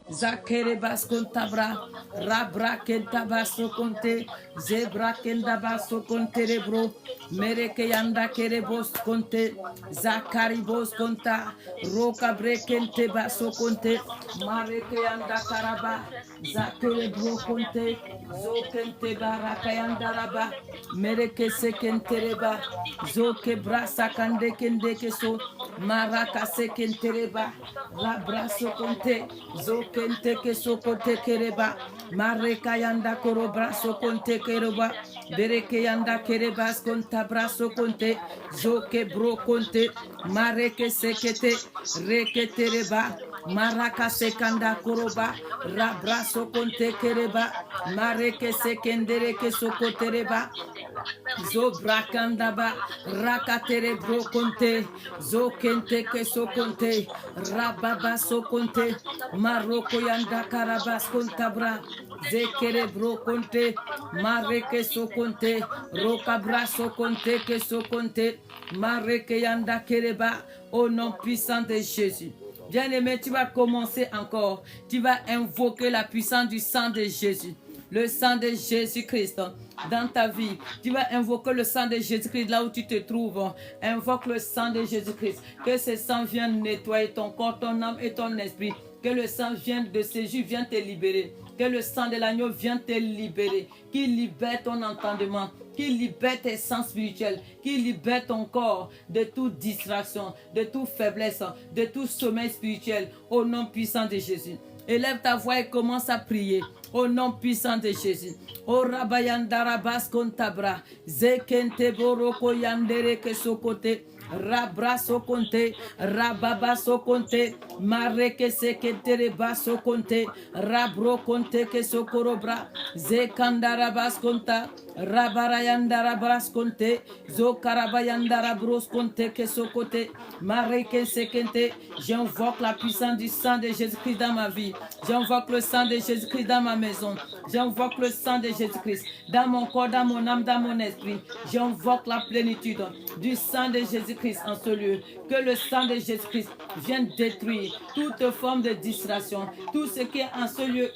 Zakerebas kontabra, rabra kentabaso konte, zebra kendabaso konte rebro, mereke yanda kerebos konte, zakaribos konta, roka brekente baso konte, mareke yanda karaba, zakerebro konte, zokente baraka yanda raba, mereke sekente reba, zoke brasa kande kende keso, maraka sekente reba, rabraso konte, zokente keso kote kereba, mareka yanda korobra sokonte kereba, bereke yanda kerebas konta braso konte, zoke bro konte, mareke sekete, rekete reba, maraka sekanda koroba, rabraso konte kereba, mareke sekendere keso kote reba, zo brakandaba rakatere brokonte zo kente keso konte rababa so konte maroko yanda karabas kontabra zekere brokonte mareke so konte rokabra so konte keso konte mareke yanda kereba au nom puissant de Jésus. Bien-aimé, tu vas commencer encore. Tu vas invoquer la puissance du sang de Jésus. Le sang de Jésus-Christ dans ta vie. Tu vas invoquer le sang de Jésus-Christ là où tu te trouves. Invoque le sang de Jésus-Christ. Que ce sang vienne nettoyer ton corps, ton âme et ton esprit. Que le sang vienne de Jésus, vienne te libérer. Que le sang de l'agneau vienne te libérer. Qu'il libère ton entendement. Qu'il libère tes sens spirituels. Qu'il libère ton corps de toute distraction, de toute faiblesse, de tout sommeil spirituel. Au nom puissant de Jésus. Élève ta voix et commence à prier. Au nom puissant de Jésus. O rabayandarabas kontabra. Zekente boroko yandere kesokote. Rabra sokonte, rababa sokonte, mareke seketere baso konte, rabro konte ke sokorobra, zekandarabas konta, rabarayandarabas konte, zokarabayandarabros konte ke sokote, mareke sekente. J'invoque la puissance du sang de Jésus-Christ dans ma vie. J'invoque le sang de Jésus-Christ dans ma maison. J'invoque le sang de Jésus-Christ dans mon corps, dans mon âme, dans mon esprit. J'invoque la plénitude du sang de Jésus-Christ en ce lieu. Que le sang de Jésus-Christ vienne détruire toute forme de distraction, tout ce qui est en ce lieu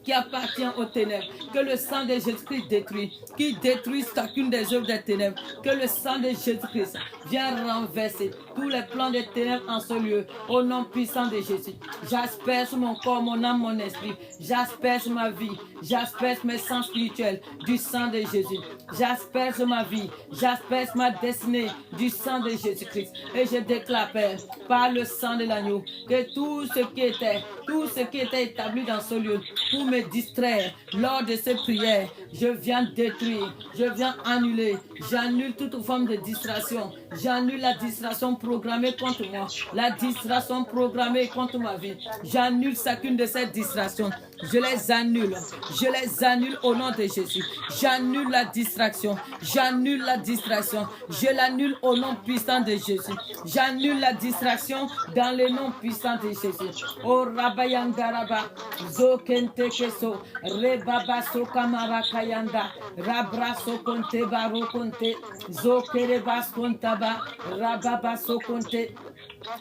qui appartient aux ténèbres. Que le sang de Jésus-Christ détruit, qui détruit chacune des œuvres des ténèbres. Que le sang de Jésus-Christ vienne renverser tous les plans des ténèbres en ce lieu. Au nom puissant de Jésus. J'asperge mon corps, mon âme, mon esprit. J'asperge ma vie. J'asperge mes sens spirituels du sang de Jésus. J'asperge ma vie. J'asperge ma destinée du sang de Jésus-Christ. Et je déclare, Père, par le sang de l'agneau, que tout ce qui était établi dans ce lieu pour me distraire lors de ces prières, je viens détruire, je viens annuler. J'annule toute forme de distraction. J'annule la distraction programmée contre moi, la distraction programmée contre ma vie. J'annule chacune de ces distractions. Je les annule. Je les annule au nom de Jésus. J'annule la distraction. J'annule la distraction. Je l'annule au nom puissant de Jésus. J'annule la distraction dans le nom puissant de Jésus. Oh Rabayandaraba, Zokente Keso, Rebaba Sokamara Kayanda, Rabra Sokonte Baro Konte, Zokerebas Kontaba, Rababa Sokonte.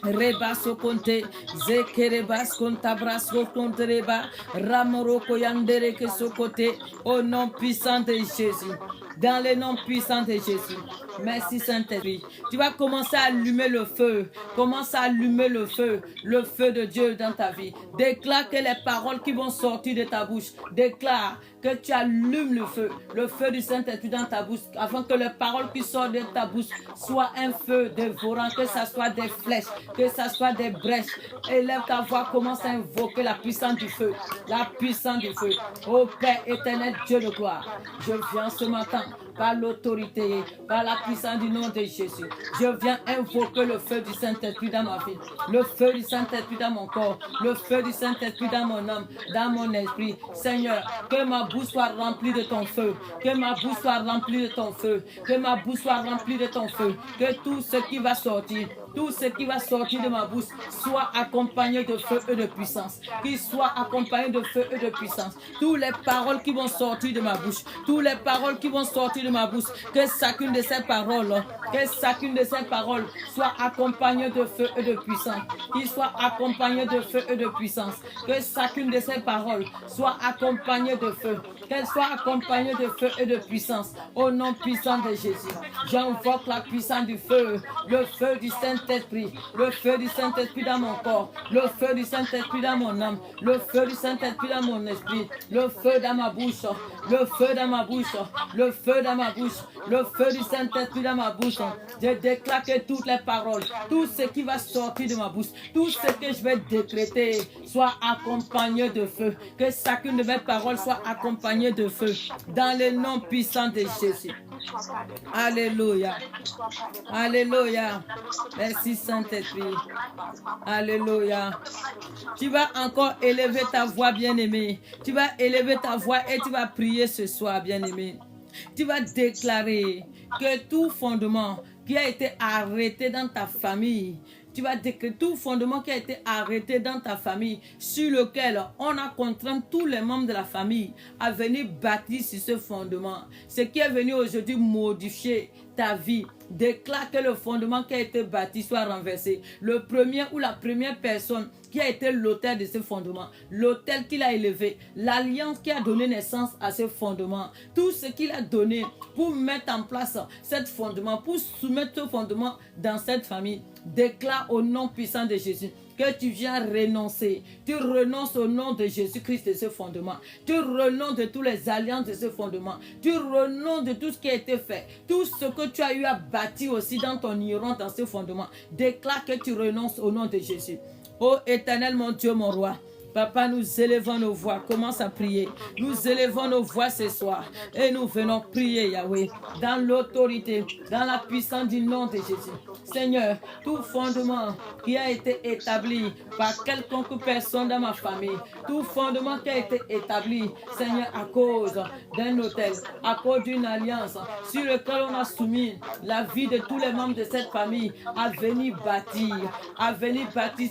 Reba sokonte, zekerebas kontabras kontreba, ramoroko yandere ke sokote, au nom puissant de Jésus. Dans le nom puissant de Jésus. Merci Saint-Esprit. Tu vas commencer à allumer le feu. Commence à allumer le feu de Dieu dans ta vie. Déclare que les paroles qui vont sortir de ta bouche, déclare que tu allumes le feu du Saint-Esprit dans ta bouche, afin que les paroles qui sortent de ta bouche soient un feu dévorant, que ça soit des flèches, que ça soit des brèches. Élève ta voix, commence à invoquer la puissance du feu. La puissance du feu. Ô Père éternel, Dieu de gloire, je viens ce matin par l'autorité, par la puissance du nom de Jésus. Je viens invoquer le feu du Saint-Esprit dans ma vie, le feu du Saint-Esprit dans mon corps, le feu du Saint-Esprit dans mon âme, dans mon esprit. Seigneur, que ma bouche soit remplie de ton feu, que ma bouche soit remplie de ton feu, que ma bouche soit remplie de ton feu, que tout ce qui va sortir, tout ce qui va sortir de ma bouche soit accompagné de feu et de puissance. Qu'il soit accompagné de feu et de puissance. Toutes les paroles qui vont sortir de ma bouche, toutes les paroles qui vont sortir de ma bouche, que chacune de ces paroles soit accompagnée de feu et de puissance. Qu'il soit accompagné de feu et de puissance. Que chacune de ces paroles soit accompagnée de feu. Qu'elle soit accompagnée de feu et de puissance. Au nom puissant de Jésus. J'invoque la puissance du feu. Le feu du Saint-Esprit. Le feu du Saint-Esprit dans mon corps. Le feu du Saint-Esprit dans mon âme. Le feu du Saint-Esprit dans mon esprit. Le feu dans ma bouche. Le feu dans ma bouche. Le feu dans ma bouche. Le feu du Saint-Esprit dans ma bouche. Je déclare que toutes les paroles, tout ce qui va sortir de ma bouche, tout ce que je vais décréter soit accompagné de feu. Que chacune de mes paroles soit accompagnée de feu. Dans le nom puissant de Jésus. Alléluia. Alléluia. Merci Saint-Esprit. Alléluia. Tu vas encore élever ta voix, bien-aimé. Tu vas élever ta voix et tu vas prier ce soir, bien-aimé. Tu vas déclarer que tout fondement qui a été arrêté dans ta famille, tu vas déclarer tout fondement qui a été arrêté dans ta famille, sur lequel on a contraint tous les membres de la famille à venir bâtir sur ce fondement. Ce qui est venu aujourd'hui modifier ta vie, déclare que le fondement qui a été bâti soit renversé. Le premier ou la première personne qui a été l'auteur de ce fondement, l'autel qu'il a élevé, l'alliance qui a donné naissance à ce fondement, tout ce qu'il a donné pour mettre en place ce fondement, pour soumettre ce fondement dans cette famille, déclare au nom puissant de Jésus que tu viens renoncer. Tu renonces au nom de Jésus-Christ de ce fondement. Tu renonces de toutes les alliances de ce fondement. Tu renonces de tout ce qui a été fait. Tout ce que tu as eu à bâtir aussi dans ton ignorance dans ce fondement. Déclare que tu renonces au nom de Jésus. Ô Éternel, mon Dieu, mon roi. Papa, nous élevons nos voix. Commence à prier. Nous élevons nos voix ce soir. Et nous venons prier, Yahweh, dans l'autorité, dans la puissance du nom de Jésus. Seigneur, tout fondement qui a été établi par quelconque personne dans ma famille, tout fondement qui a été établi, Seigneur, à cause d'un hôtel, à cause d'une alliance sur lequel on a soumis la vie de tous les membres de cette famille, à venir bâtir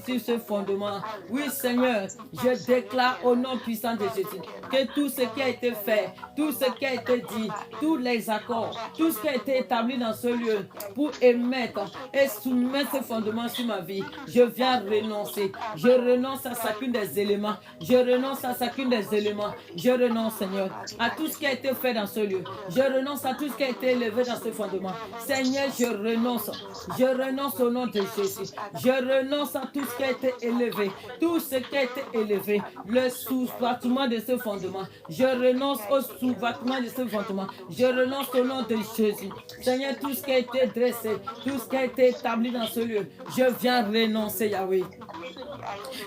sur ce fondement. Oui, Seigneur, je déclare au nom puissant de Jésus que tout ce qui a été fait, tout ce qui a été dit, tous les accords, tout ce qui a été établi dans ce lieu pour émettre et soumettre ce fondement sur ma vie, je viens renoncer. Je renonce à chacun des éléments. Je renonce à chacun des éléments. Je renonce, Seigneur, à tout ce qui a été fait dans ce lieu. Je renonce à tout ce qui a été élevé dans ce fondement. Seigneur, je renonce. Je renonce au nom de Jésus. Je renonce à tout ce qui a été élevé. Tout ce qui a été élevé. Le sous-vêtement de ce fondement. Je renonce au sous-vêtement de ce fondement. Je renonce au nom de Jésus. Seigneur, tout ce qui a été dressé, tout ce qui a été établi dans ce lieu, je viens renoncer, Yahweh.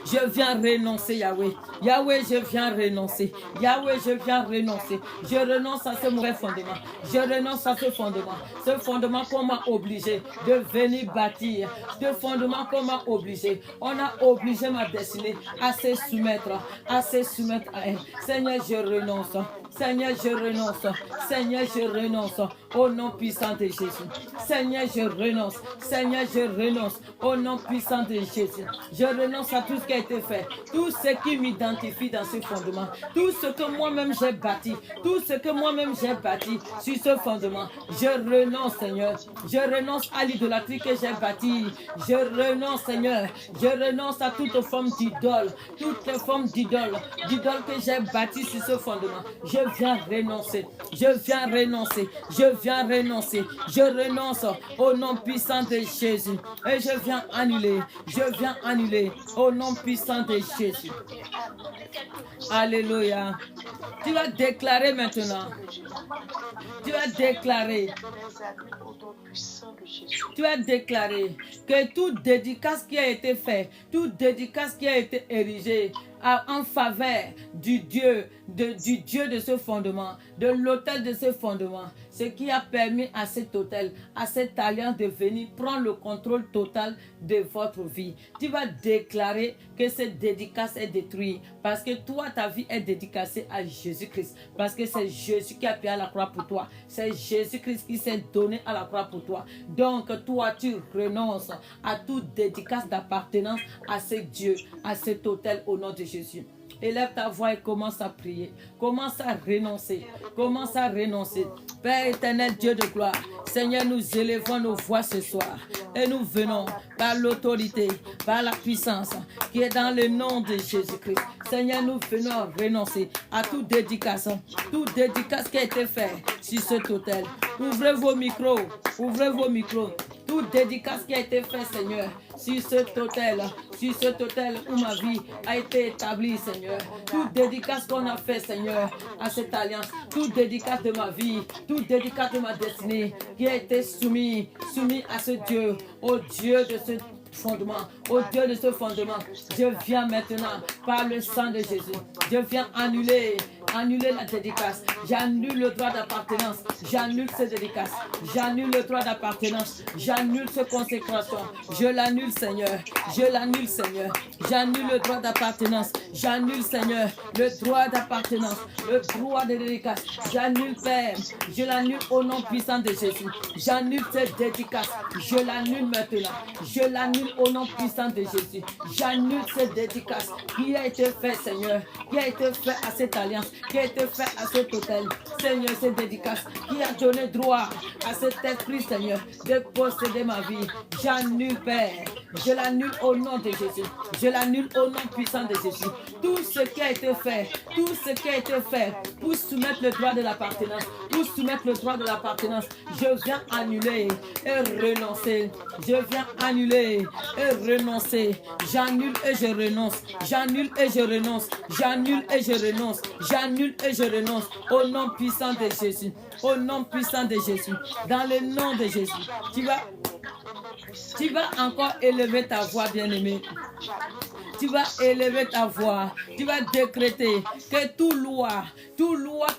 Je viens renoncer, Yahweh. Yahweh, je viens renoncer. Yahweh, je viens renoncer. Je renonce à ce mauvais fondement. Je renonce à ce fondement. Ce fondement qu'on m'a obligé de venir bâtir. Ce fondement qu'on m'a obligé. On a obligé ma destinée à se soumettre. À se soumettre à elle. Seigneur, je renonce. Seigneur, je renonce. Seigneur, je renonce. Au nom puissant de Jésus. Seigneur, je renonce. Seigneur, je renonce. Au nom puissant de Jésus. Je renonce à tout ce qui a été fait. Tout ce qui m'identifie dans ce fondement. Tout ce que moi-même j'ai bâti. Tout ce que moi-même j'ai bâti sur ce fondement. Je renonce, Seigneur. Je renonce à l'idolâtrie que j'ai bâtie. Je renonce, Seigneur. Je renonce à toute forme d'idole. Toutes les formes d'idole. D'idole que j'ai bâti sur ce fondement. Je viens renoncer. Je viens renoncer. Je viens renoncer. Je renonce au nom puissant de Jésus. Et je viens annuler. Je viens annuler au nom puissant de Jésus. Alléluia. Tu vas déclarer maintenant. Tu vas déclarer. Tu vas déclarer que toute dédicace qui a été faite, toute dédicace qui a été érigée en faveur du Dieu de ce fondement, de l'autel de ce fondement, ce qui a permis à cet autel, à cette alliance de venir prendre le contrôle total de votre vie. Tu vas déclarer que cette dédicace est détruite parce que toi, ta vie est dédicacée à Jésus-Christ. Parce que c'est Jésus qui a payé à la croix pour toi. C'est Jésus-Christ qui s'est donné à la croix pour toi. Donc, toi, tu renonces à toute dédicace d'appartenance à ce Dieu, à cet autel au nom de Jésus. Élève ta voix et commence à prier. Commence à renoncer. Commence à renoncer. Père éternel, Dieu de gloire, Seigneur, nous élevons nos voix ce soir. Et nous venons par l'autorité, par la puissance qui est dans le nom de Jésus-Christ. Seigneur, nous venons renoncer à toute dédicace qui a été faite sur cet autel. Ouvrez vos micros, ouvrez vos micros. Toute dédicace qui a été faite, Seigneur, sur cet autel où ma vie a été établie, Seigneur. Toute dédicace qu'on a fait, Seigneur, à cette alliance. Toute dédicace de ma vie, toute dédicace de ma destinée qui a été soumise à ce Dieu, au Dieu de ce fondement, au Dieu de ce fondement. Je viens maintenant par le sang de Jésus. Je viens annuler la dédicace. J'annule le droit d'appartenance. J'annule cette dédicace. J'annule le droit d'appartenance. J'annule cette consécration. Je l'annule, Seigneur. Je l'annule, Seigneur. J'annule le droit d'appartenance. J'annule, Seigneur, le droit d'appartenance, le droit de dédicace. J'annule, Père. Je l'annule au nom puissant de Jésus. J'annule cette dédicace. Je l'annule maintenant. Je l'annule au nom puissant de Jésus. J'annule cette dédicace qui a été faite, Seigneur, qui a été faite à cette alliance, qui a été faite à cet hôtel. Seigneur, cette dédicace qui a donné droit à cet esprit, Seigneur, de posséder ma vie. J'annule, Père. Je l'annule au nom de Jésus. Je l'annule au nom puissant de Jésus. Tout ce qui a été fait, pour soumettre le droit de l'appartenance, je viens annuler et renoncer. Je viens annuler et renoncer. J'annule et je renonce. J'annule et je renonce. J'annule et je renonce. J'annule et je renonce. Au nom puissant de Jésus. Au nom puissant de Jésus. Dans le nom de Jésus. Tu vas encore élever ta voix, bien-aimé. Tu vas élever ta voix. Tu vas décréter que toute loi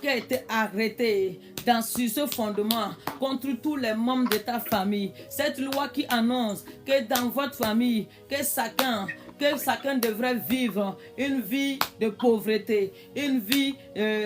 qui a été arrêtée sur ce fondement contre tous les membres de ta famille, cette loi qui annonce que dans votre famille, que chacun devrait vivre une vie de pauvreté, une vie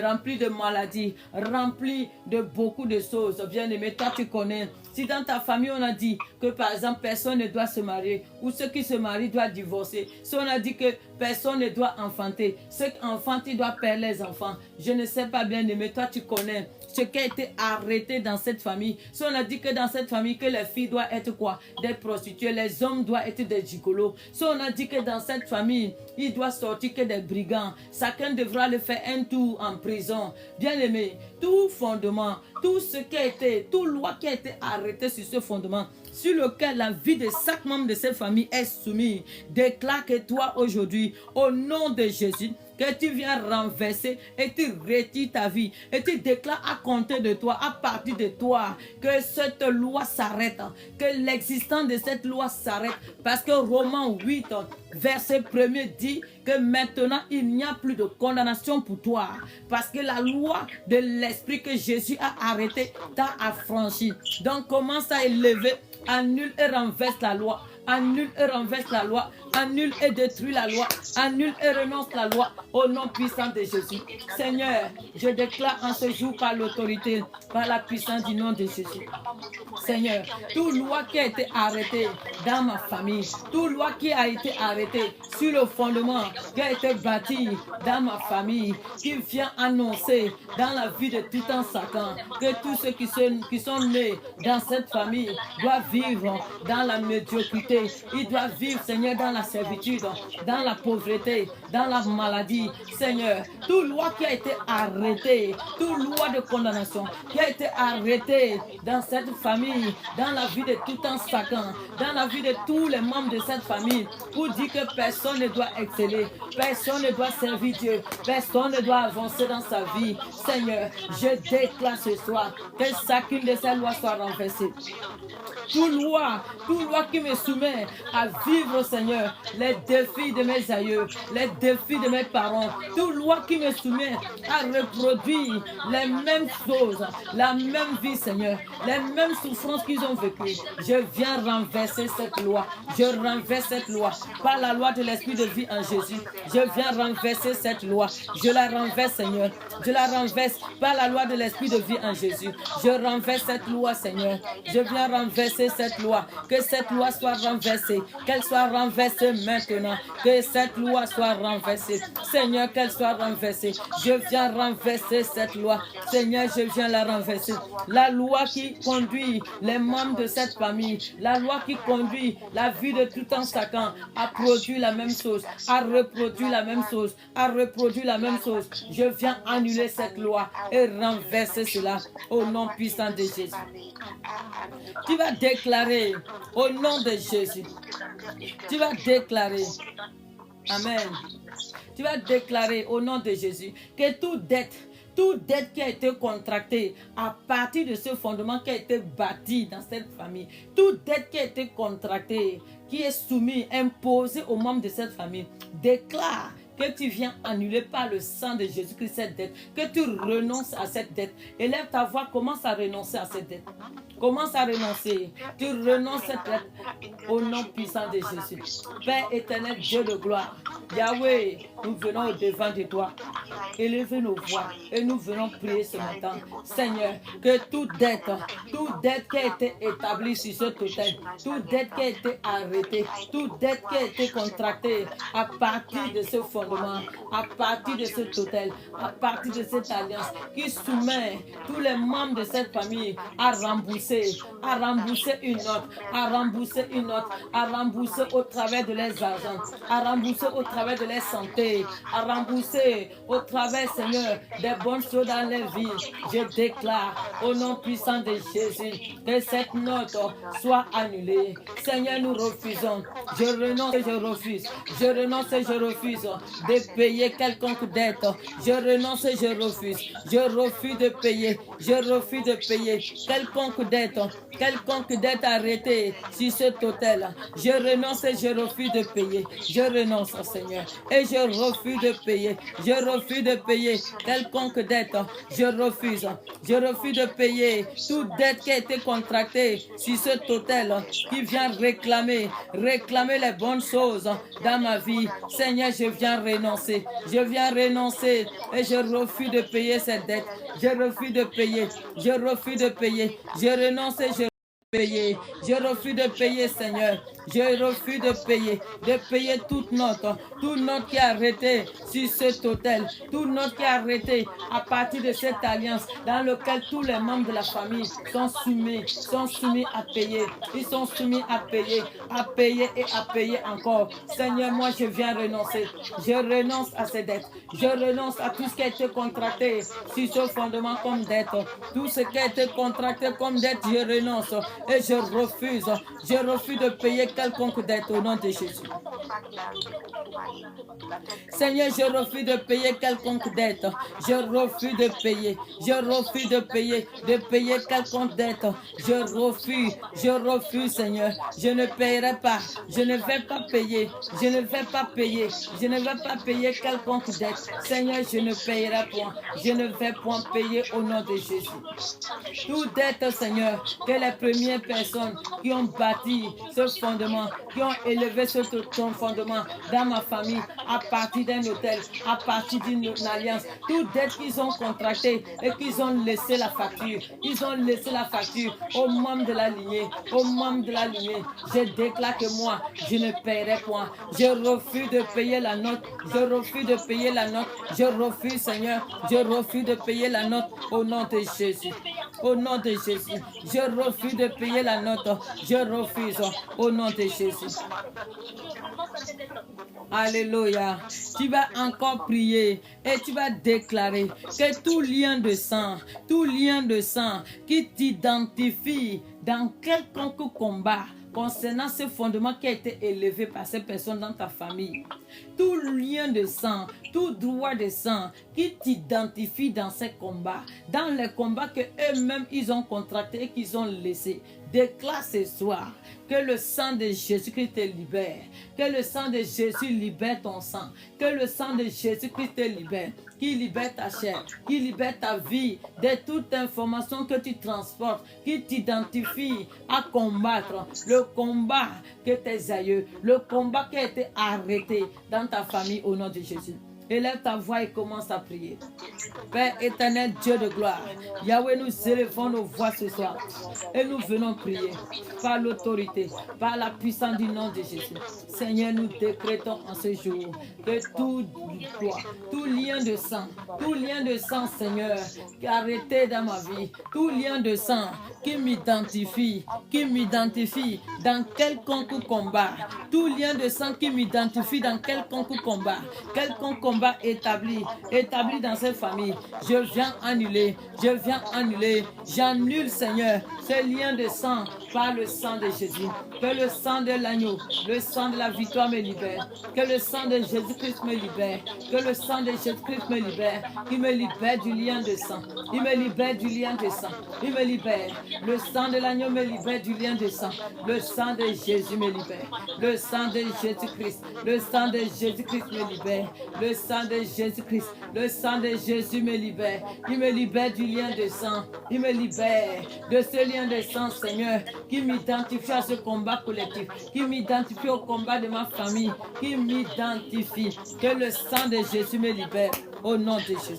remplie de maladies, remplie de beaucoup de choses. Bien-aimé, toi tu connais. Si dans ta famille on a dit que par exemple personne ne doit se marier ou ceux qui se marient doivent divorcer, si on a dit que personne ne doit enfanter, ceux qui enfantent ils doivent perdre les enfants, je ne sais pas, bien-aimé, toi tu connais ce qui a été arrêté dans cette famille. Si on a dit que dans cette famille que les filles doivent être quoi? Des prostituées, les hommes doivent être des gigolos. Si on a dit que dans cette famille, il doit sortir que des brigands, chacun devra le faire un tour en prison. Bien-aimé, tout fondement, tout ce qui a été, toute loi qui a été arrêtée sur ce fondement, sur lequel la vie de chaque membre de cette famille est soumise, déclare que toi aujourd'hui, au nom de Jésus, que tu viens renverser et tu retires ta vie et tu déclares à compter de toi, à partir de toi, que cette loi s'arrête, que l'existence de cette loi s'arrête, parce que Romains 8, verset 1er dit que maintenant il n'y a plus de condamnation pour toi, parce que la loi de l'esprit que Jésus a arrêté t'a affranchi. Donc commence à élever, annule et renverse la loi. Annule et renverse la loi, annule et détruit la loi, annule et renonce la loi au nom puissant de Jésus. Seigneur, je déclare en ce jour par l'autorité, par la puissance du nom de Jésus. Seigneur, toute loi qui a été arrêtée dans ma famille, toute loi qui a été arrêtée sur le fondement qui a été bâti dans ma famille, qui vient annoncer dans la vie de tout un chacun que tous ceux qui sont nés dans cette famille doivent vivre dans la médiocrité. Ils doivent vivre, Seigneur, dans la servitude, dans la pauvreté, dans la maladie. Seigneur, toute loi qui a été arrêtée, toute loi de condamnation qui a été arrêtée dans cette famille, dans la vie de tout un chacun, dans la vie de tous les membres de cette famille, pour dire que personne ne doit exceller, personne ne doit servir Dieu, personne ne doit avancer dans sa vie. Seigneur, je déclare ce soir que chacune de ces lois soit renversée. Toute loi qui me soumet à vivre, Seigneur, les défis de mes aïeux, les défis de mes parents, toute loi qui me soumet à reproduire les mêmes choses, la même vie, Seigneur, les mêmes souffrances qu'ils ont vécues, je viens renverser cette loi. Je renverse cette loi par la loi de l'esprit de vie en Jésus. Je viens renverser cette loi. Je la renverse, Seigneur. Je la renverse par la loi de l'esprit de vie en Jésus. Je renverse cette loi, Seigneur. Je viens renverser cette loi. Que cette loi soit renversée renversée, qu'elle soit renversée maintenant, que cette loi soit renversée. Seigneur, qu'elle soit renversée. Je viens renverser cette loi. Seigneur, je viens la renverser. La loi qui conduit les membres de cette famille, la loi qui conduit la vie de tout un chacun à produire la même chose, à reproduire la même chose, à reproduire la même chose. Je viens annuler cette loi et renverser cela au nom puissant de Jésus. Tu vas déclarer au nom de Jésus. Tu vas déclarer. Amen. Tu vas déclarer au nom de Jésus que toute dette qui a été contractée à partir de ce fondement qui a été bâti dans cette famille, toute dette qui a été contractée, qui est soumise, imposée aux membres de cette famille, déclare que tu viens annuler par le sang de Jésus-Christ cette dette, que tu renonces à cette dette. Élève ta voix, commence à renoncer à cette dette. Commence à renoncer. Tu renonces à cette dette au nom puissant de Jésus. Père éternel, Dieu de gloire, Yahweh, nous venons au devant de toi. Élevez nos voix et nous venons prier ce matin. Seigneur, que toute dette qui a été établie sur ce totem, toute dette qui a été arrêtée, toute dette qui a été contractée à partir de ce fondement, à partir de ce totem, à partir de cette alliance qui soumet tous les membres de cette famille à rembourser une note, à rembourser une note, à rembourser au travers de leurs argent, à rembourser au travers de leur santé, à rembourser au travers, Seigneur, des bonnes choses dans leur vie. Je déclare au nom puissant de Jésus que cette note soit annulée. Seigneur, nous refusons. Je renonce et je refuse. Je renonce et je refuse de payer quelconque dette. Je renonce et je refuse. Je refuse de payer. Je refuse de payer quelconque dette arrêtée sur cet hôtel. Je renonce et je refuse de payer. Je renonce, Seigneur, et je refuse de payer. Je refuse de payer quelconque dette. Je refuse. Je refuse de payer toute dette qui a été contractée sur cet hôtel qui vient réclamer les bonnes choses dans ma vie. Seigneur, je viens renoncer. Je viens renoncer et je refuse de payer cette dette. Je refuse de payer. Je refuse de payer. Je renonce et je payer. Je refuse de payer, Seigneur. Je refuse de payer toute note qui est arrêtée sur cet hôtel, toute note qui est arrêtée à partir de cette alliance dans laquelle tous les membres de la famille sont soumis à payer. Ils sont soumis à payer et à payer encore. Seigneur, moi je viens renoncer. Je renonce à ces dettes. Je renonce à tout ce qui a été contracté sur ce fondement comme dette. Tout ce qui a été contracté comme dette, je renonce et je refuse. Je refuse de payer quelconque dette au nom de Jésus. Seigneur, je refuse de payer quelconque dette. Je refuse de payer. Je refuse de payer quelconque dette. Je refuse, Seigneur. Je ne paierai pas. Je ne vais pas payer. Je ne vais pas payer. Je ne vais pas payer quelconque dette. Seigneur, je ne paierai point. Je ne vais point payer au nom de Jésus. Toute dette, Seigneur, que les premières personnes qui ont bâti ce fondement, qui ont élevé ce fondement dans ma famille, à partir d'un hôtel, à partir d'une alliance, toute dette qu'ils ont contractée et qu'ils ont laissé la facture. Ils ont laissé la facture aux membres de la lignée, Je déclare que moi, je ne paierai point. Je refuse de payer la note. Je refuse de payer la note. Je refuse, Seigneur. Je refuse de payer la note au nom de Jésus. Au nom de Jésus. Je refuse de payer la note. Je refuse au nom de Jésus. Alléluia. Tu vas encore prier et tu vas déclarer que tout lien de sang qui t'identifie dans quelconque combat concernant ce fondement qui a été élevé par ces personnes dans ta famille, tout lien de sang, tout droit de sang qui t'identifie dans ces combats, dans les combats que eux-mêmes ils ont contractés et qu'ils ont laissés, déclare ce soir que le sang de Jésus-Christ te libère, que le sang de Jésus libère ton sang, que le sang de Jésus-Christ te libère, qui libère ta chair, qui libère ta vie de toute information que tu transportes, qui t'identifie à combattre le combat que tes aïeux, le combat qui a été arrêté dans ta famille au nom de Jésus. Élève ta voix et commence à prier. Père éternel, Dieu de gloire, Yahweh, nous élevons nos voix ce soir et nous venons prier par l'autorité, par la puissance du nom de Jésus. Seigneur, nous décrétons en ce jour que tout lien de sang, Seigneur, qui est arrêté dans ma vie, tout lien de sang qui m'identifie dans quelconque combat, tout lien de sang qui m'identifie dans quelconque combat établi dans cette famille, je viens annuler, j'annule, Seigneur, ce lien de sang par le sang de Jésus. Que le sang de l'agneau, le sang de la victoire me libère, que le sang de Jésus-Christ me libère, que le sang de Jésus-Christ me libère, il me libère du lien de sang, il me libère du lien de sang, il me libère, le sang de l'agneau me libère du lien de sang, le sang de Jésus me libère, le sang de Jésus-Christ, le sang de Jésus-Christ me libère, le sang de Jésus-Christ, le sang de Jésus me libère, il me libère du lien de sang, il me libère de ce lien de sang, Seigneur, qui m'identifie à ce combat collectif, qui m'identifie au combat de ma famille, qui m'identifie, que le sang de Jésus me libère, au nom de Jésus.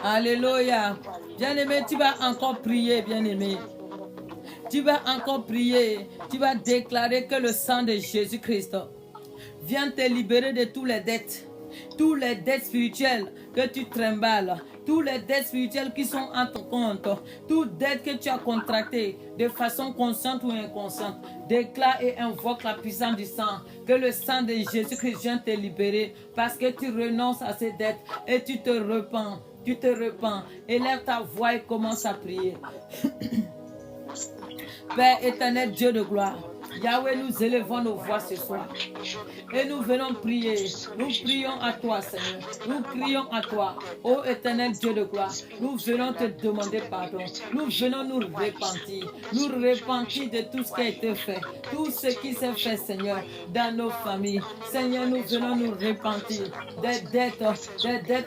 Alléluia. Bien-aimé, tu vas encore prier, bien-aimé. Tu vas encore prier, tu vas déclarer que le sang de Jésus-Christ vient te libérer de toutes les dettes spirituelles que tu trimbales, toutes les dettes spirituelles qui sont en ton compte, toutes dettes que tu as contractées de façon consciente ou inconsciente. Déclare et invoque la puissance du sang, que le sang de Jésus-Christ vient te libérer parce que tu renonces à ces dettes et tu te repens. Élève ta voix et commence à prier. Père éternel, Dieu de gloire, Yahweh, nous élevons nos voix ce soir et nous venons prier. Nous prions à toi, Seigneur. Nous crions à toi, ô éternel Dieu de gloire. Nous venons te demander pardon. Nous venons nous repentir de tout ce qui a été fait, tout ce qui s'est fait, Seigneur, dans nos familles. Seigneur, nous venons nous repentir des dettes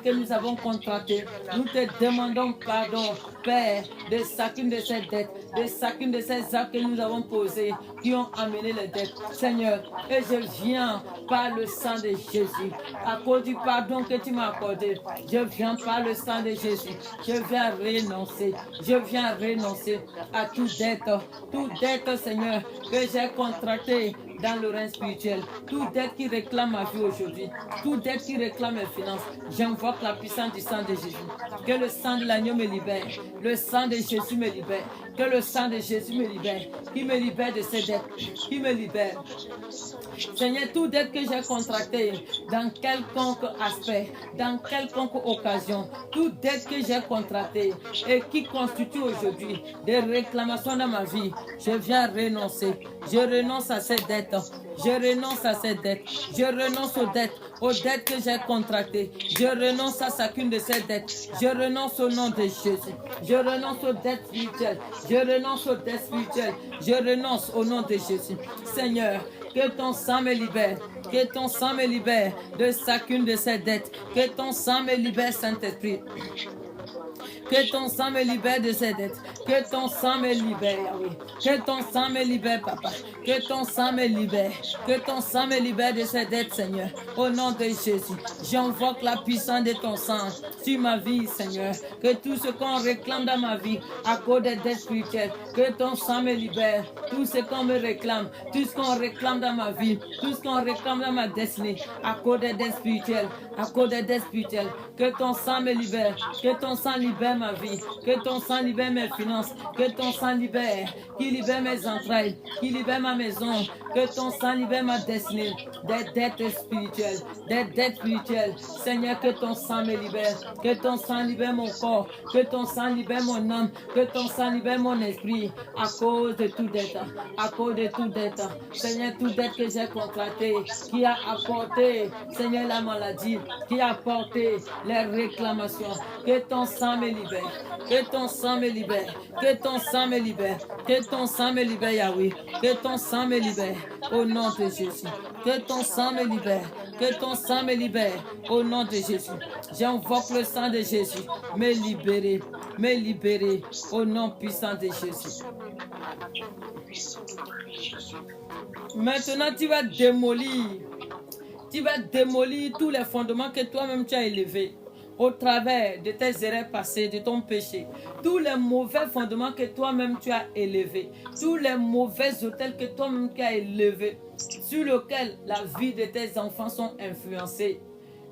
que nous avons contractées. Nous te demandons pardon, Père, de chacune de ces dettes, de chacune de ces actes que nous avons posés, qui ont amené les dettes, Seigneur. Et je viens par le sang de Jésus, à cause du pardon que tu m'as accordé. Je viens par le sang de Jésus. Je viens renoncer à toute dette, Seigneur, que j'ai contractée dans le règne spirituel. Toute dette qui réclame ma vie aujourd'hui, toute dette qui réclame mes finances, j'invoque la puissance du sang de Jésus. Que le sang de l'agneau me libère, le sang de Jésus me libère, que le sang de Jésus me libère, qui me libère de ces dettes, qui me libère. Seigneur, toute dette que j'ai contractée dans quelconque aspect, dans quelconque occasion, toute dette que j'ai contractée et qui constitue aujourd'hui des réclamations dans ma vie, je viens renoncer. Je renonce à ces dettes. Je renonce à ces dettes. Je renonce aux dettes que j'ai contractées. Je renonce à chacune de ces dettes. Je renonce au nom de Jésus. Je renonce aux dettes spirituelles. Je renonce aux dettes spirituelles. Je renonce au nom de Jésus. Seigneur, que ton sang me libère. Que ton sang me libère de chacune de ces dettes. Que ton sang me libère, Saint-Esprit. Que ton sang me libère de ces dettes. Que ton sang me libère, Yahweh. Que ton sang me libère, Papa. Que ton sang me libère. Que ton sang me libère de ces dettes, Seigneur. Au nom de Jésus, j'invoque la puissance de ton sang sur ma vie, Seigneur. Que tout ce qu'on réclame dans ma vie à cause des dettes spirituelles, que ton sang me libère. Tout ce qu'on me réclame, tout ce qu'on réclame dans ma vie, tout ce qu'on réclame dans ma destinée, à cause des dettes spirituelles, que ton sang me libère. Que ton sang libère ma vie, que ton sang libère mes finances, que ton sang libère, qui libère mes entrailles, qui libère ma maison, que ton sang libère ma destinée, des dettes spirituelles, Seigneur, que ton sang me libère, que ton sang libère mon corps, que ton sang libère mon âme, que ton sang libère mon esprit, à cause de toute dette, Seigneur, toute dette que j'ai contractée, qui a apporté, Seigneur, la maladie, qui a apporté les réclamations, que ton sang me libère, que ton sang me libère, que ton sang me libère, que ton sang me libère, Yahweh, que ton sang me libère, au nom de Jésus, que ton sang me libère, que ton sang me libère, au nom de Jésus. J'invoque le sang de Jésus, me libérer, au nom puissant de Jésus. Maintenant, tu vas démolir Tu vas démolir tous les fondements que toi-même tu as élevés au travers de tes erreurs passées, de ton péché. Tous les mauvais fondements que toi-même tu as élevés, tous les mauvais autels que toi-même tu as élevés, sur lesquels la vie de tes enfants sont influencés.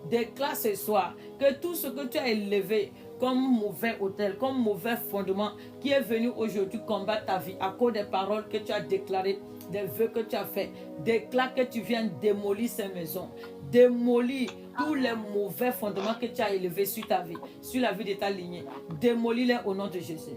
Déclare ce soir que tout ce que tu as élevé comme mauvais autel, comme mauvais fondement qui est venu aujourd'hui combattre ta vie à cause des paroles que tu as déclarées, des vœux que tu as faits, déclare que tu viens démolir ces maisons, démolir tous les mauvais fondements que tu as élevés sur ta vie, sur la vie de ta lignée. Démolis-les au nom de Jésus.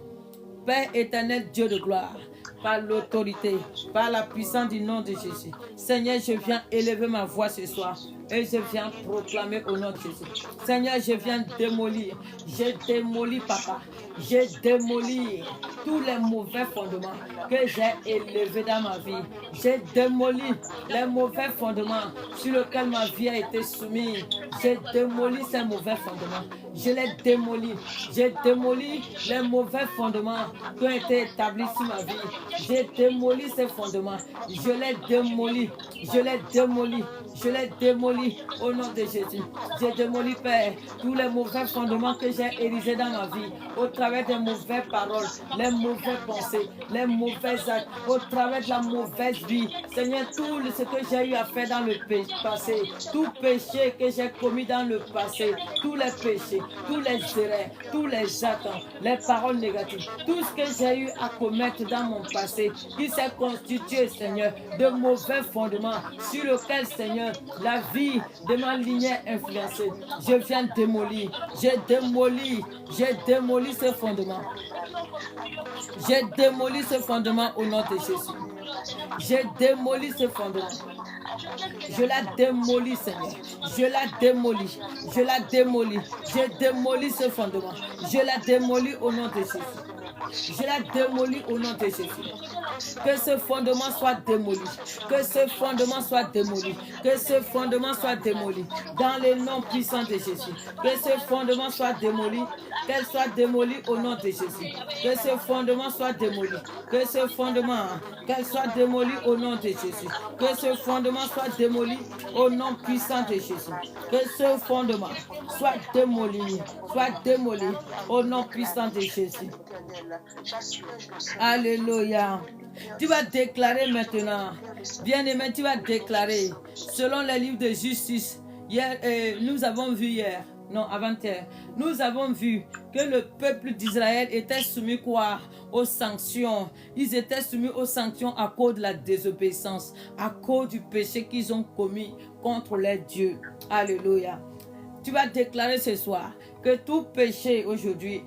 Père éternel, Dieu de gloire, par l'autorité, par la puissance du nom de Jésus. Seigneur, je viens élever ma voix ce soir et je viens proclamer au nom de Jésus. Seigneur, je viens démolir. J'ai démoli, papa. J'ai démoli tous les mauvais fondements que j'ai élevés dans ma vie. J'ai démoli les mauvais fondements sur lesquels ma vie a été soumise. J'ai démoli ces mauvais fondements. Je les démolis. J'ai démoli les mauvais fondements qui ont été établis sur ma vie. J'ai démoli ces fondements. Je les démolis. Je les démolis. Je les démolis au nom de Jésus. J'ai démoli, Père, tous les mauvais fondements que j'ai érigés dans ma vie, au travers des mauvaises paroles, les mauvaises pensées, les mauvais actes, au travers de la mauvaise vie. Seigneur, tout ce que j'ai eu à faire dans le passé, tout péché que j'ai commis dans le passé, tous les péchés, tous les erreurs, tous les actes, les paroles négatives, tout ce que j'ai eu à commettre dans mon passé, qui s'est constitué, Seigneur, de mauvais fondements sur lesquels, Seigneur, la vie de ma lignée est influencée. Je viens démolir. J'ai démoli ce fondement. J'ai démoli ce fondement au nom de Jésus. J'ai démoli ce fondement. Je la démolis, Seigneur. Je la démolis. Je la démolis. J'ai démoli ce fondement. Je la démolis au nom de Jésus. Je la démolis au nom de Jésus. Que ce fondement soit démoli. Que ce fondement soit démoli. Que ce fondement soit démoli. Dans le nom puissant de Jésus. Que ce fondement soit démoli. Qu'elle soit démolie au nom de Jésus. Que ce fondement soit démoli. Que ce fondement, qu'elle soit démolie au nom de Jésus. Que ce fondement soit démoli au nom puissant de Jésus. Que ce fondement soit démoli au nom puissant de Jésus. Alléluia. Tu vas déclarer maintenant, bien-aimé, tu vas déclarer, selon les livres de justice, nous avons vu hier, non, avant-hier, nous avons vu que le peuple d'Israël était soumis quoi? Aux sanctions. Ils étaient soumis aux sanctions à cause de la désobéissance, à cause du péché qu'ils ont commis contre les dieux. Alléluia. Tu vas déclarer ce soir que tout péché aujourd'hui,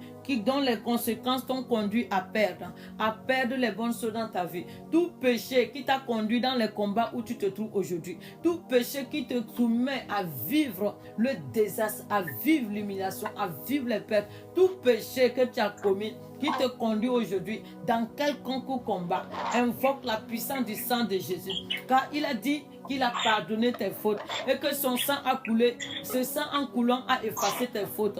dont les conséquences t'ont conduit à perdre les bonnes choses dans ta vie. Tout péché qui t'a conduit dans les combats où tu te trouves aujourd'hui. Tout péché qui te soumet à vivre le désastre, à vivre l'humiliation, à vivre les pertes. Tout péché que tu as commis qui te conduit aujourd'hui dans quelconque combat. Invoque la puissance du sang de Jésus. Car il a dit qu'il a pardonné tes fautes et que son sang a coulé. Ce sang en coulant a effacé tes fautes.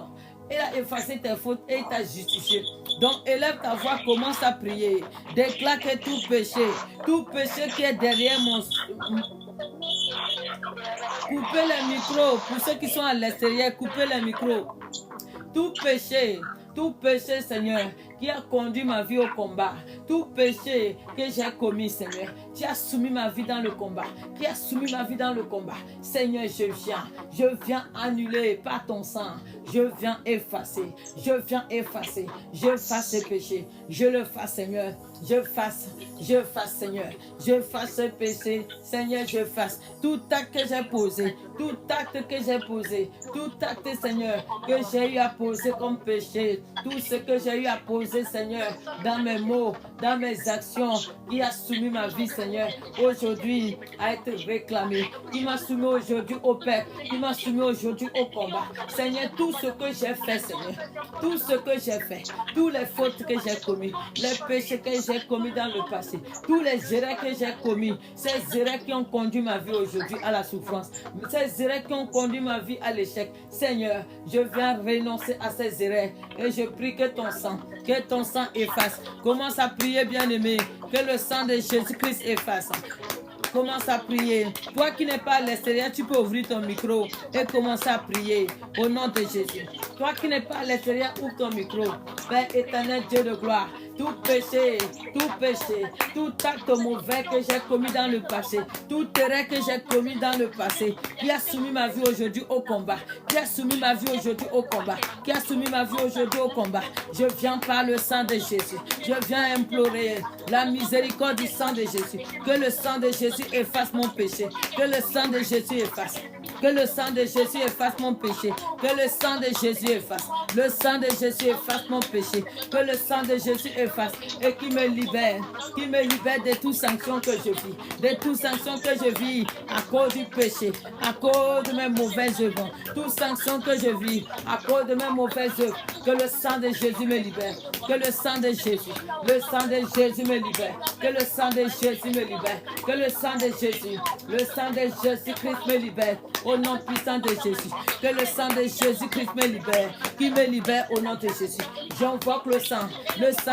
Il a effacé tes fautes et il t'a justifié. Donc élève ta voix, commence à prier. Déclare que tout péché qui est derrière mon... Coupez les micros. Pour ceux qui sont à l'extérieur, coupez les micros. Tout péché, Seigneur, qui a conduit ma vie au combat. Tout péché que j'ai commis, Seigneur, qui a soumis ma vie dans le combat. Seigneur, je viens annuler par ton sang. Je viens effacer. Je fasse ce péché. Je le fasse, Seigneur. Je fasse, Seigneur. Je fasse ce péché. Seigneur, je fasse. Tout acte que j'ai posé. Tout acte, Seigneur, que j'ai eu à poser comme péché. Tout ce que j'ai eu à poser, Seigneur, dans mes mots, dans mes actions, qui a soumis ma vie, Seigneur, aujourd'hui, à être réclamé. Qui m'a soumis aujourd'hui au peuple. Qui m'a soumis aujourd'hui au combat. Seigneur, tout ce que j'ai fait, Seigneur, tout ce que j'ai fait, toutes les fautes que j'ai commises, les péchés que j'ai commis dans le passé, tous les erreurs que j'ai commis, ces erreurs qui ont conduit ma vie aujourd'hui à la souffrance, ces erreurs qui ont conduit ma vie à l'échec. Seigneur, je viens renoncer à ces erreurs et je prie que ton sang efface. Commence à prier, bien-aimé, que le sang de Jésus-Christ efface. Commence à prier. Toi qui n'es pas à l'extérieur, tu peux ouvrir ton micro et commencer à prier au nom de Jésus. Toi qui n'es pas à l'extérieur, ouvre ton micro. Père éternel, Dieu de gloire, tout péché, tout acte mauvais que j'ai commis dans le passé, tout erreur que j'ai commis dans le passé, qui a soumis ma vie aujourd'hui au combat, qui a soumis ma vie aujourd'hui au combat, qui a soumis ma vie aujourd'hui au combat. Je viens par le sang de Jésus. Je viens implorer la miséricorde du sang de Jésus. Que le sang de Jésus efface mon péché. Que le sang de Jésus efface. Que le sang de Jésus efface mon péché. Que le sang de Jésus efface. Le sang de Jésus efface mon péché. Que le sang de Jésus efface. Et qui me libère. Qui me libère de toutes sanctions que je vis. De toutes sanctions que je vis à cause du péché. À cause de mes mauvaises œuvres. Toutes sanctions que je vis à cause de mes mauvaises œuvres. Que le sang de Jésus me libère. Que le sang de Jésus. Le sang de Jésus me libère. Que le sang de Jésus me libère. Que le sang de Jésus. Le sang de Jésus-Christ me libère. Au nom puissant de Jésus. Que le sang de Jésus-Christ me libère. Qui me libère au nom de Jésus. J'invoque le sang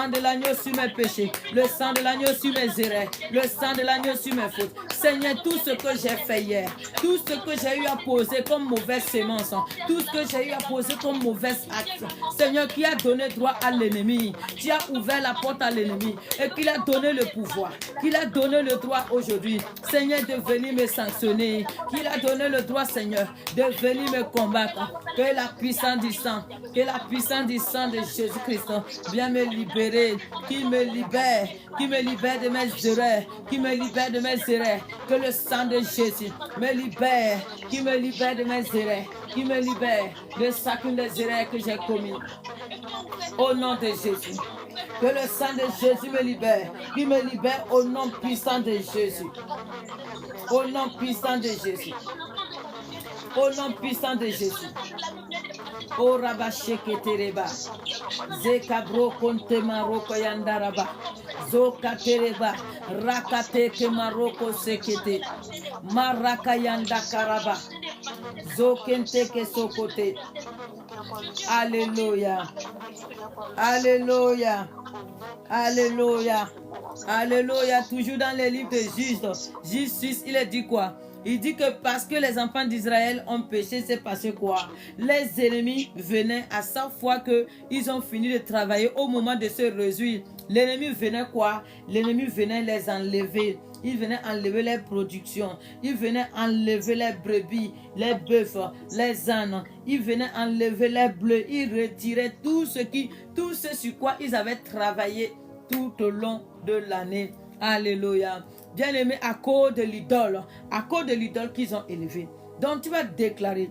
de l'agneau sur mes péchés. Le sang de l'agneau sur mes erreurs. Le sang de l'agneau sur mes fautes. Seigneur, tout ce que j'ai fait hier, tout ce que j'ai eu à poser comme mauvaise sémence, tout ce que j'ai eu à poser comme mauvaise acte, Seigneur, qui a donné droit à l'ennemi, qui a ouvert la porte à l'ennemi et qui a donné le pouvoir, qui a donné le droit aujourd'hui, Seigneur, de venir me sanctionner, qui a donné le droit, Seigneur, de venir me combattre. Que la puissance du sang, que la puissance du sang de Jésus-Christ vienne me libérer, qui me libère de mes erreurs, qui me libère de mes erreurs. Que le sang de Jésus me libère, qui me libère de mes erreurs, qui me libère de chacune des erreurs que j'ai commises. Au nom de Jésus. Que le sang de Jésus me libère, qui me libère au nom puissant de Jésus. Au nom puissant de Jésus. Au nom puissant de Jésus. O Rabasheke Tereba. Zekabro Konte Maroko Yandaraba. Zoka Tereba. Rakate Kemaroko Sekete. Maraka Yanda Karaba. Zokente Kesokote. Alléluia. Alléluia. Alléluia. Alléluia. Toujours dans les livres de Juge 6, il est dit quoi? Il dit que parce que les enfants d'Israël ont péché, c'est passé quoi? Les ennemis venaient à chaque fois qu'ils ont fini de travailler, au moment de se réjouir. L'ennemi venait quoi? L'ennemi venait les enlever. Il venait enlever les productions. Il venait enlever les brebis, les bœufs, les ânes. Il venait enlever les bleus. Il retirait tout ce sur quoi ils avaient travaillé tout au long de l'année. Alléluia. Bien-aimé, à cause de l'idole qu'ils ont élevé. Donc tu vas déclarer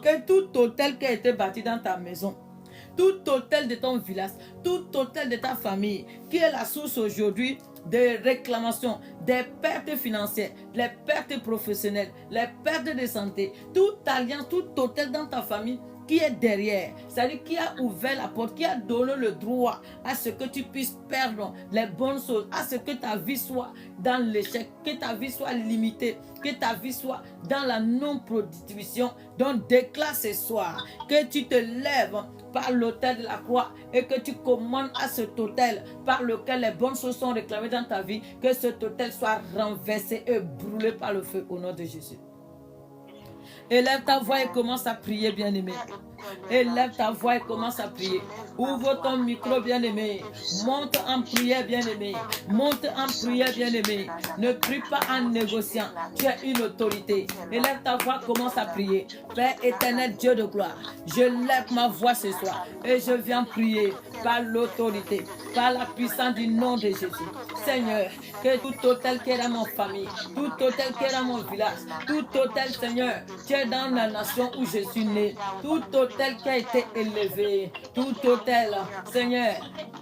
que tout hôtel qui a été bâti dans ta maison, tout hôtel de ton village, tout hôtel de ta famille, qui est la source aujourd'hui des réclamations, des pertes financières, les pertes professionnelles, les pertes de santé, toute alliance, tout hôtel dans ta famille qui est derrière, c'est-à-dire qui a ouvert la porte, qui a donné le droit à ce que tu puisses perdre les bonnes choses, à ce que ta vie soit dans l'échec, que ta vie soit limitée, que ta vie soit dans la non-productivité. Donc déclare ce soir que tu te lèves par l'autel de la croix et que tu commandes à cet autel par lequel les bonnes choses sont réclamées dans ta vie, que cet autel soit renversé et brûlé par le feu au nom de Jésus. Élève ta voix et commence à prier, bien-aimé. Élève ta voix et commence à prier. Ouvre ton micro, bien-aimé. Monte en prière, bien-aimé. Monte en prière, bien-aimé. Ne prie pas en négociant. Tu as une autorité. Élève ta voix, commence à prier. Père éternel, Dieu de gloire, je lève ma voix ce soir et je viens prier par l'autorité, par la puissance du nom de Jésus. Seigneur, que tout hôtel qui est dans ma famille, tout hôtel qui est dans mon village, tout hôtel, Seigneur, qui est dans la nation où je suis né, tout hôtel qui a été élevé, tout hôtel, Seigneur,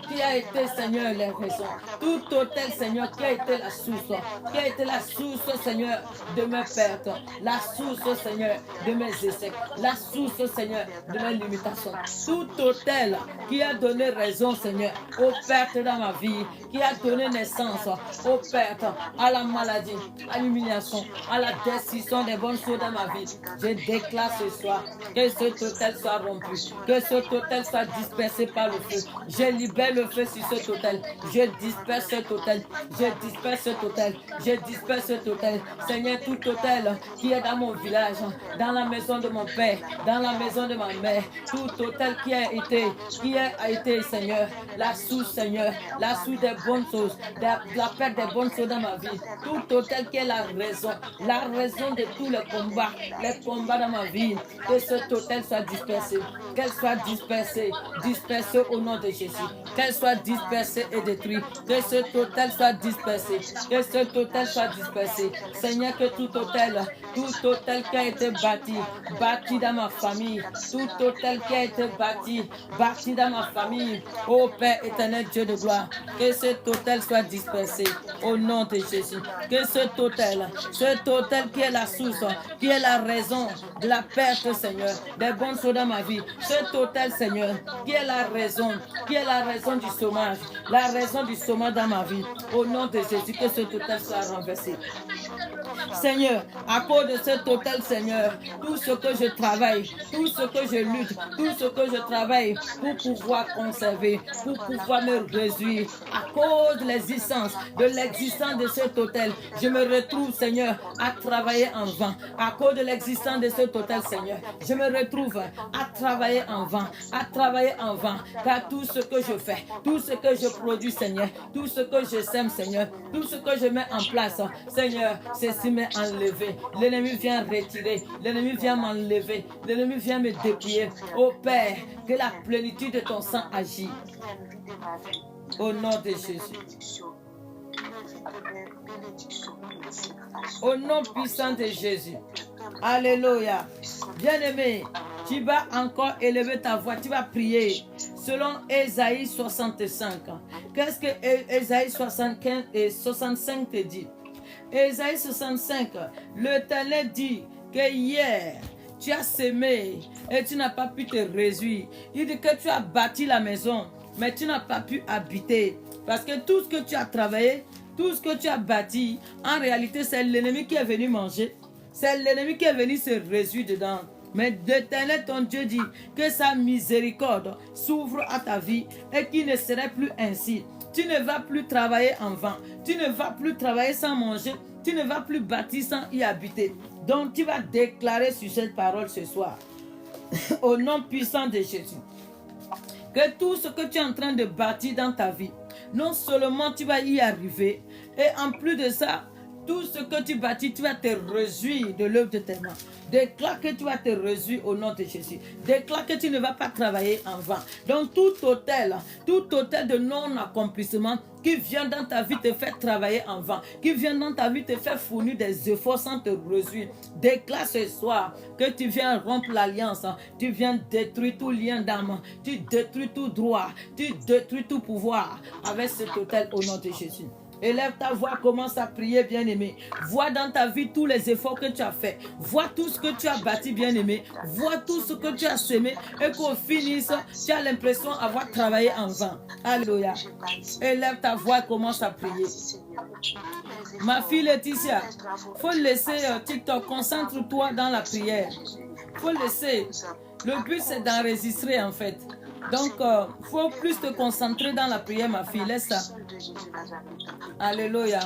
qui a été, Seigneur, les raisons, tout hôtel, Seigneur, qui a été la source, Seigneur, de mes pertes, la source, Seigneur, de mes échecs, la source, Seigneur, de mes limitations, tout hôtel qui a donné raison, Seigneur, aux pertes dans ma vie, qui a donné naissance aux pertes, à la maladie, à l'humiliation, à la destruction des bonnes choses dans ma vie. Je déclare ce soir que ce hôtel soit rompu, que ce hôtel soit dispersé par le feu. Je libère le feu sur cet hôtel. Je disperse cet hôtel. Je disperse cet hôtel. Je disperse cet hôtel. Seigneur, tout hôtel qui est dans mon village, dans la maison de mon père, dans la maison de ma mère, tout hôtel qui a été, Seigneur, la source, Seigneur, la source des bonnes choses, la perte des bonnes choses dans ma vie. Tout hôtel qui est la raison de tous les combats dans ma vie. Que cet hôtel soit dispersé, qu'elle soit dispersée au nom de Jésus. Qu'elle soit dispersée et détruite. Que cet hôtel soit dispersé. Que cet hôtel soit dispersé. Seigneur, que tout hôtel qui a été bâti dans ma famille, tout hôtel qui a été bâti dans ma famille, ô Père éternel, Dieu de gloire, que cet hôtel soit dispersé au nom de Jésus. Que cet hôtel qui est la source, qui est la raison de la perte, Seigneur, des bonnes choses dans ma vie, cet hôtel, Seigneur, qui est la raison du chômage, la raison du chômage dans ma vie, au nom de Jésus, que cet hôtel soit renversé. Seigneur, à cause de cet hôtel, Seigneur, tout ce que je travaille, tout ce que je lutte, tout ce que je travaille pour pouvoir conserver, pour pouvoir me réjouir, à cause de l'existence de cet hôtel, je me retrouve, Seigneur, à travailler en vain. À cause de l'existence de cet hôtel, Seigneur, je me retrouve à travailler en vain, car tout ce que je fais, tout ce que je produis, Seigneur, tout ce que je sème, Seigneur, tout ce que je mets en place, Seigneur, ceci m'est enlevé. L'ennemi vient retirer, l'ennemi vient m'enlever, l'ennemi vient me dépouiller. Ô Père, que la plénitude de ton sang agit. Au nom de Jésus. Au nom puissant de Jésus. Alléluia. Bien-aimé, tu vas encore élever ta voix, tu vas prier selon Ésaïe 65. Qu'est-ce que Ésaïe 65 te dit? Ésaïe 65, l'Éternel dit que hier, tu as semé et tu n'as pas pu te réjouir. Il dit que tu as bâti la maison, mais tu n'as pas pu habiter. Parce que tout ce que tu as travaillé, tout ce que tu as bâti, en réalité, c'est l'ennemi qui est venu manger. C'est l'ennemi qui est venu se réjouir dedans. Mais l'Éternel, ton Dieu, dit que sa miséricorde s'ouvre à ta vie et qu'il ne serait plus ainsi. Tu ne vas plus travailler en vain. Tu ne vas plus travailler sans manger. Tu ne vas plus bâtir sans y habiter. Donc, tu vas déclarer sur cette parole ce soir, au nom puissant de Jésus, que tout ce que tu es en train de bâtir dans ta vie, non seulement tu vas y arriver, et en plus de ça, tout ce que tu bâtis, tu vas te réjouir de l'œuvre de tes mains. Déclare que tu vas te réjouir au nom de Jésus. Déclare que tu ne vas pas travailler en vain. Donc tout hôtel de non-accomplissement qui vient dans ta vie te fait travailler en vain, qui vient dans ta vie te fait fournir des efforts sans te réjouir. Déclare ce soir que tu viens rompre l'alliance, tu viens détruire tout lien d'âme, tu détruis tout droit, tu détruis tout pouvoir avec cet hôtel au nom de Jésus. Élève ta voix, commence à prier, bien-aimé. Vois dans ta vie tous les efforts que tu as faits. Vois tout ce que tu as bâti, bien-aimé. Vois tout ce que tu as semé. Et qu'au finisse, tu as l'impression d'avoir travaillé en vain. Alléluia. Élève ta voix, commence à prier. Ma fille Laetitia, il faut laisser TikTok. Concentre-toi dans la prière. Il faut laisser. Le but, c'est d'enregistrer, en fait. Donc, il faut plus te concentrer dans la prière, ma fille. Laisse ça. Alléluia.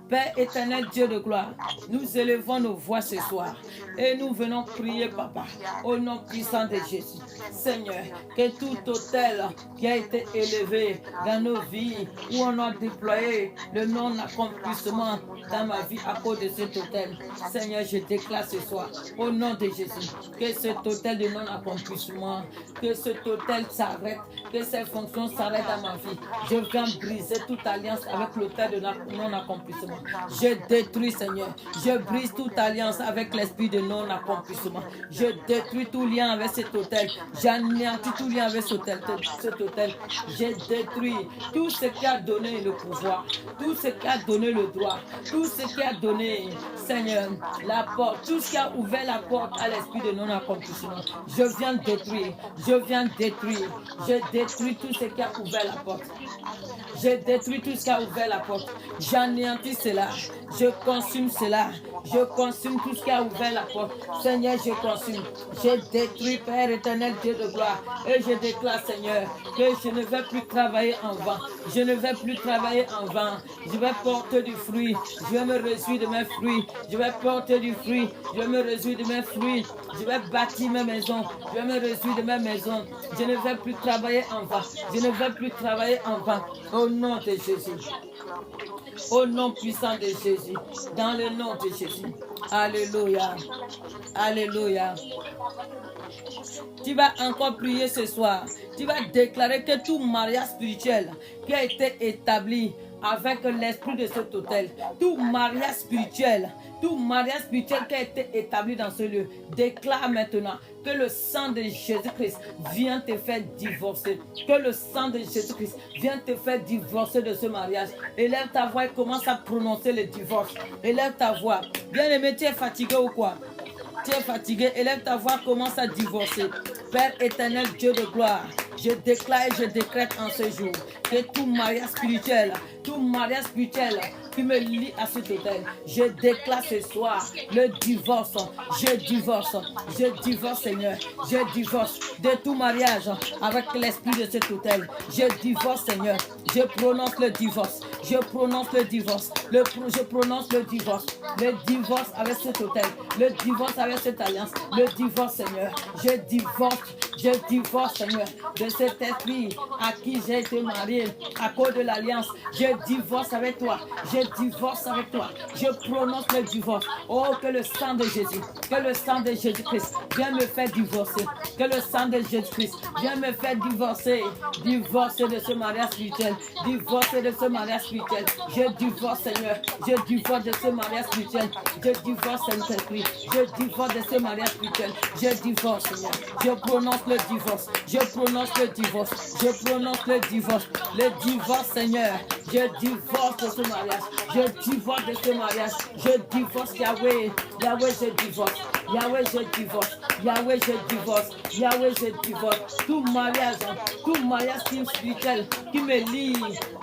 Père éternel, Dieu de gloire, nous élevons nos voix ce soir et nous venons prier, Papa, au nom puissant de Jésus. Seigneur, que tout hôtel qui a été élevé dans nos vies, où on a déployé le non-accomplissement dans ma vie à cause de cet hôtel, Seigneur, je déclare ce soir, au nom de Jésus, que cet hôtel de non-accomplissement, que cet hôtel s'arrête, que ses fonctions s'arrêtent dans ma vie. Je viens briser toute alliance avec l'hôtel de non-accomplissement. Je détruis, Seigneur. Je brise toute alliance avec l'esprit de non-accomplissement. Je détruis tout lien avec cet hôtel. J'anéantis tout lien avec cet hôtel. Je détruis tout ce qui a donné le pouvoir, tout ce qui a donné le droit, tout ce qui a donné, Seigneur, la porte, tout ce qui a ouvert la porte à l'esprit de non-accomplissement. Je viens détruire. Je viens détruire. Je détruis tout ce qui a ouvert la porte. Je détruis tout ce qui a ouvert la porte. J'anéantis cela. Je consume cela. Je consume tout ce qui a ouvert la porte. Seigneur, je consume. Je détruis, Père éternel, Dieu de gloire. Et je déclare, Seigneur, que je ne vais plus travailler en vain. Je ne vais plus travailler en vain. Je vais porter du fruit. Je vais me réjouir de mes fruits. Je vais porter du fruit. Je vais me réjouir de mes fruits. Je vais bâtir mes maisons. Je vais me réjouir de mes maisons. Je ne vais plus travailler en vain. Je ne vais plus travailler en vain. Au nom de Jésus. Au nom puissant de Jésus. Dans le nom de Jésus. Alléluia. Alléluia. Tu vas encore prier ce soir. Tu vas déclarer que tout mariage spirituel qui a été établi avec l'esprit de cet hôtel, tout mariage spirituel qui a été établi dans ce lieu, déclare maintenant que le sang de Jésus-Christ vient te faire divorcer. Que le sang de Jésus-Christ vient te faire divorcer de ce mariage. Élève ta voix et commence à prononcer le divorce. Élève ta voix. Bien-aimé, tu es fatigué ou quoi? Tu es fatigué, élève ta voix, commence à divorcer. Père éternel, Dieu de gloire, je déclare et je décrète en ce jour que tout mariage spirituel qui me lie à cet hôtel, je déclare ce soir le divorce. Je divorce, Seigneur. Je divorce de tout mariage avec l'esprit de cet hôtel. Je divorce, Seigneur. Je prononce le divorce. Je prononce le divorce. Je prononce le divorce. Le divorce avec cet hôtel. Le divorce avec cette alliance. Le divorce, Seigneur. Je divorce, Seigneur, de cet esprit à qui j'ai été marié à cause de l'alliance. Je divorce avec toi. Je divorce avec toi. Je prononce le divorce. Oh, que le sang de Jésus, que le sang de Jésus-Christ vienne me faire divorcer. Que le sang de Jésus-Christ vienne me faire divorcer. Divorcer de ce mariage spirituel. Divorcer de ce mariage spirituel. Je divorce, Seigneur. Je divorce de ce mariage spirituel. Je divorce, Saint-Esprit. Je divorce de ce mariage spirituel. Je divorce, Seigneur. Je prononce le divorce. Je prononce le divorce. Je prononce le divorce. Le divorce, Seigneur. Je divorce de ce mariage. Je divorce de ce mariage. Je divorce, Yahweh. Yahweh, je divorce. Yahweh, je divorce. Yahweh, je divorce. Yahweh, je divorce. Tout mariage spirituel qui me lie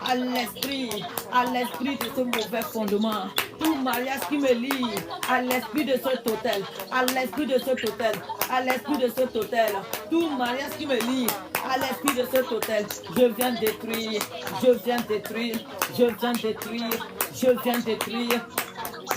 à l'esprit de ce mauvais fondement. Tout mariage qui me lie à l'esprit de cet hôtel, à l'esprit de cet hôtel, à l'esprit de cet hôtel. Tout mariage qui me lie à l'esprit de cet hôtel, je viens détruire, je viens détruire, je viens détruire, je viens détruire.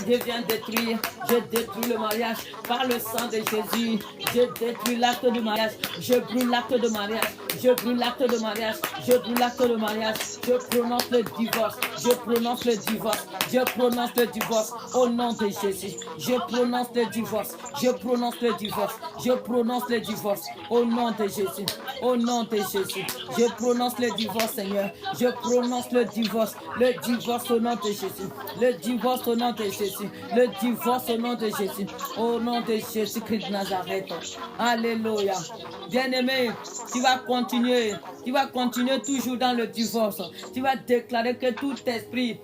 Je viens détruire, je détruis le mariage par le sang de Jésus. Je détruis l'acte de mariage, je brûle l'acte de mariage, je brûle l'acte de mariage, je brûle l'acte de mariage. Je prononce le divorce, je prononce le divorce, je prononce le divorce au nom de Jésus. Je prononce le divorce, je prononce le divorce, je prononce le divorce au nom de Jésus. Au nom de Jésus, je prononce le divorce, Seigneur. Je prononce le divorce au nom de Jésus. Le divorce au nom de Jésus. Le divorce au nom de Jésus. Au nom de Jésus-Christ de Nazareth. Alléluia. Bien-aimé, tu vas continuer toujours dans le divorce. Tu vas déclarer que tout esprit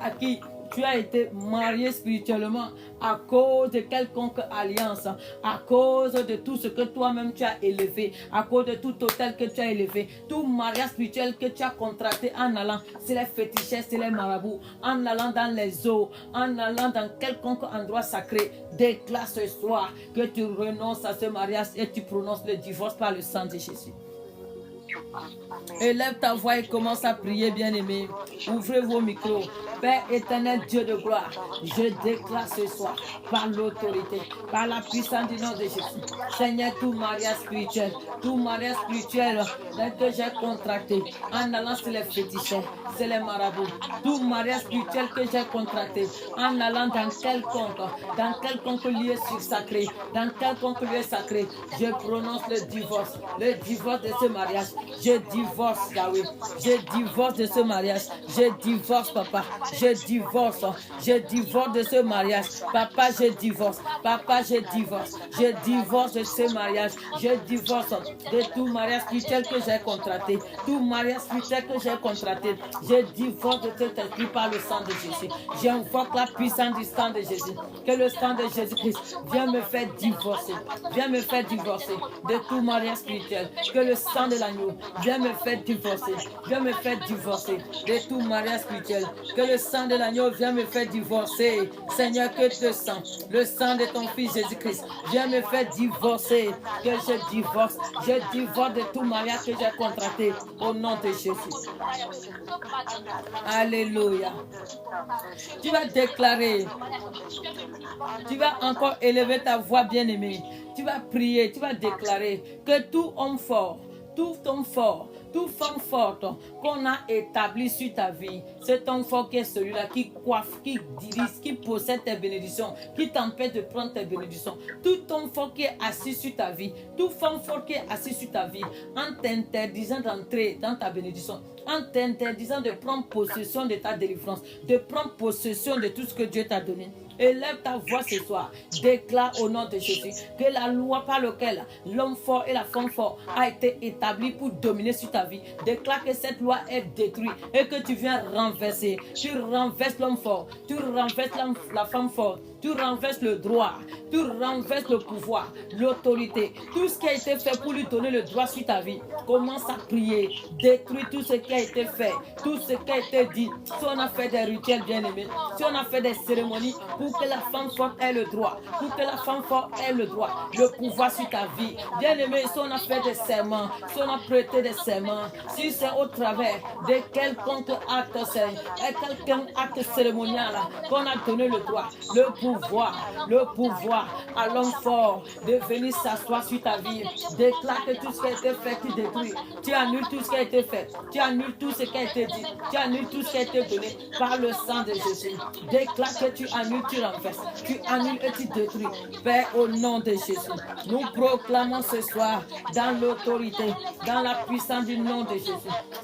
à qui tu as été marié spirituellement à cause de quelconque alliance, à cause de tout ce que toi-même tu as élevé, à cause de tout hôtel que tu as élevé, tout mariage spirituel que tu as contracté en allant, c'est les féticheurs, c'est les marabouts, en allant dans les eaux, en allant dans quelconque endroit sacré, déclare ce soir que tu renonces à ce mariage et tu prononces le divorce par le sang de Jésus. Élève ta voix et commence à prier, bien-aimé. Ouvrez vos micros. Père éternel, Dieu de gloire, je déclare ce soir, par l'autorité, par la puissance du nom de Jésus, Seigneur, tout mariage spirituel que j'ai contracté en allant sur les féticheurs, c'est les marabouts, tout mariage spirituel que j'ai contracté en allant dans quelconque lieu sacré, je prononce le divorce de ce mariage. Je divorce, Yahweh. Je divorce de ce mariage. Je divorce, papa. Je divorce de ce mariage. Papa, je divorce. Je divorce de ce mariage. Je divorce de tout mariage spirituel que j'ai contracté. Tout mariage spirituel que j'ai contracté. Je divorce de cet esprit par le sang de Jésus. J'invoque la puissance du sang de Jésus. Que le sang de Jésus-Christ vienne me faire divorcer. Viens me faire divorcer de tout mariage spirituel. Que le sang de l'agneau viens me faire divorcer. Viens me faire divorcer de tout mariage spirituel. Que le sang de l'agneau vienne me faire divorcer. Seigneur, que le sang de ton fils Jésus-Christ, viens me faire divorcer. Que je divorce de tout mariage que j'ai contracté au nom de Jésus. Alléluia. Tu vas déclarer, tu vas encore élever ta voix bien-aimée. Tu vas prier, tu vas déclarer que tout homme fort, toute femme forte qu'on a établi sur ta vie, cet homme fort qui est celui-là qui coiffe, qui dirige, qui possède tes bénédictions, qui t'empêche de prendre tes bénédictions. Tout homme fort qui est assis sur ta vie, toute femme forte qui est assise sur ta vie, en t'interdisant d'entrer dans ta bénédiction, en t'interdisant de prendre possession de ta délivrance, de prendre possession de tout ce que Dieu t'a donné. Élève ta voix ce soir. Déclare au nom de Jésus que la loi par laquelle l'homme fort et la femme forte a été établie pour dominer sur ta vie. Déclare que cette loi est détruite et que tu viens renverser. Tu renverses l'homme fort. Tu renverses la femme forte. Tu renverses le droit, tu renverses le pouvoir, l'autorité, tout ce qui a été fait pour lui donner le droit sur ta vie. Commence à prier, détruis tout ce qui a été fait, tout ce qui a été dit. Si on a fait des rituels bien-aimés, si on a fait des cérémonies pour que la femme forte ait le droit, pour que la femme forte ait le droit, le pouvoir sur ta vie. Bien-aimé, si on a fait des serments, si on a prêté des serments, si c'est au travers de quelconque acte, quelqu'un acte cérémonial qu'on a donné le droit, le pouvoir à l'homme fort de venir s'asseoir sur ta vie. Déclare que tout ce qui a été fait, tu détruis. Tu annules tout ce qui a été fait. Tu annules tout ce qui a été dit. Tu annules tout ce qui a été donné par le sang de Jésus. Déclare que tu annules, tu renverses. Tu annules et tu détruis. Père, au nom de Jésus, nous proclamons ce soir dans l'autorité, dans la puissance du nom de Jésus.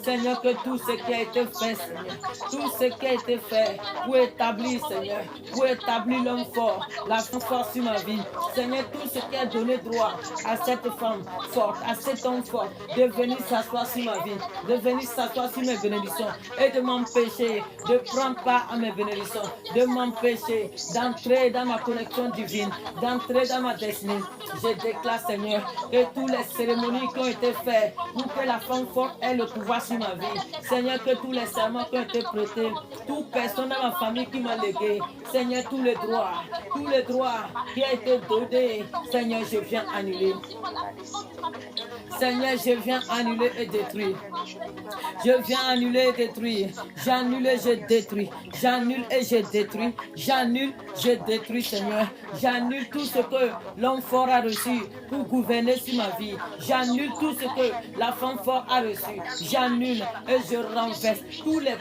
Seigneur, que tout ce qui a été fait, Seigneur, tout ce qui a été fait pour établir, Seigneur, pour établir l'homme fort, la femme forte sur ma vie. Seigneur, tout ce qui a donné droit à cette femme forte, à cet homme fort, de venir s'asseoir sur ma vie, de venir s'asseoir sur mes bénédictions et de m'empêcher de prendre part à mes bénédictions, de m'empêcher d'entrer dans ma connexion divine, d'entrer dans ma destinée. Je déclare, Seigneur, que toutes les cérémonies qui ont été faites pour que la femme forte ait le pouvoir sur ma vie, Seigneur, que tous les serments qui ont été prêtés, toute personne dans ma famille qui m'a légué, Seigneur, tous les droits qui ont été donnés, Seigneur, je viens annuler. Seigneur, je viens annuler et détruire. Je viens annuler et détruire. J'annule et je détruis. J'annule et je détruis. J'annule, je détruis, Seigneur. J'annule tout ce que l'homme fort a reçu pour gouverner sur ma vie. J'annule tout ce que la femme forte a reçu. J'annule et je renverse tous les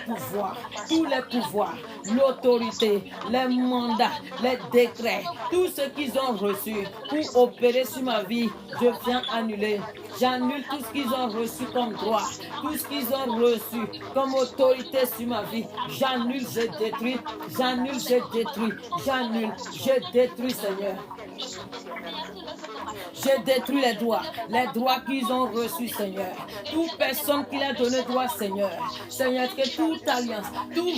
pouvoirs, l'autorité, les mandats, les décrets, tout ce qu'ils ont reçu pour opérer sur ma vie. Je viens annuler. J'annule tout ce qu'ils ont reçu comme droit, tout ce qu'ils ont reçu comme autorité sur ma vie. J'annule, je détruis, j'annule, je détruis, j'annule, je détruis, Seigneur. Je détruis les droits qu'ils ont reçus, Seigneur. Toute personne qui l'a donné droit, Seigneur. Seigneur, que toute alliance, tout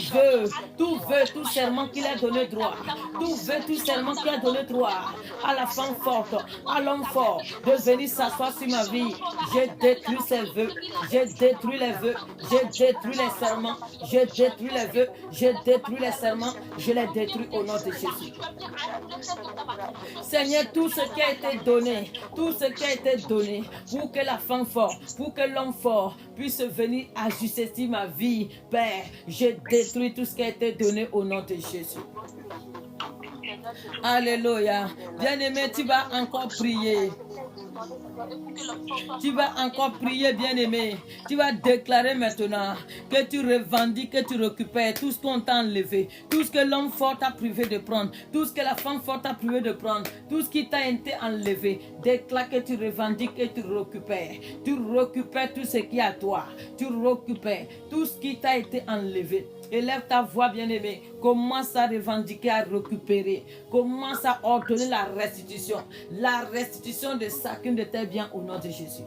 serment qu'il a donné droit, tout serment qu'il a donné droit à la femme forte, à l'homme fort, de venir s'asseoir sur ma vie. Je détruis ces vœux, je détruis les vœux, je détruis les serments, je détruis les vœux, je détruis les serments, je les détruis au nom de Jésus. Seigneur, tout ce qui a été donné, pour que la femme forte, pour que l'homme fort puisse venir ajuster ma vie, Père, je détruis tout ce qui a été donné au nom de Jésus. Alléluia. Bien-aimé, tu vas encore prier. Tu vas encore prier, bien-aimé. Tu vas déclarer maintenant que tu revendiques, que tu récupères tout ce qu'on t'a enlevé, tout ce que l'homme fort t'a privé de prendre, tout ce que la femme forte t'a privé de prendre, tout ce qui t'a été enlevé. Déclare que tu revendiques et tu récupères. Tu récupères tout ce qui est à toi. Tu récupères tout ce qui t'a été enlevé. Élève ta voix, bien-aimé. Commence à revendiquer, à récupérer. Commence à ordonner la restitution de chacun de tes biens au nom de Jésus.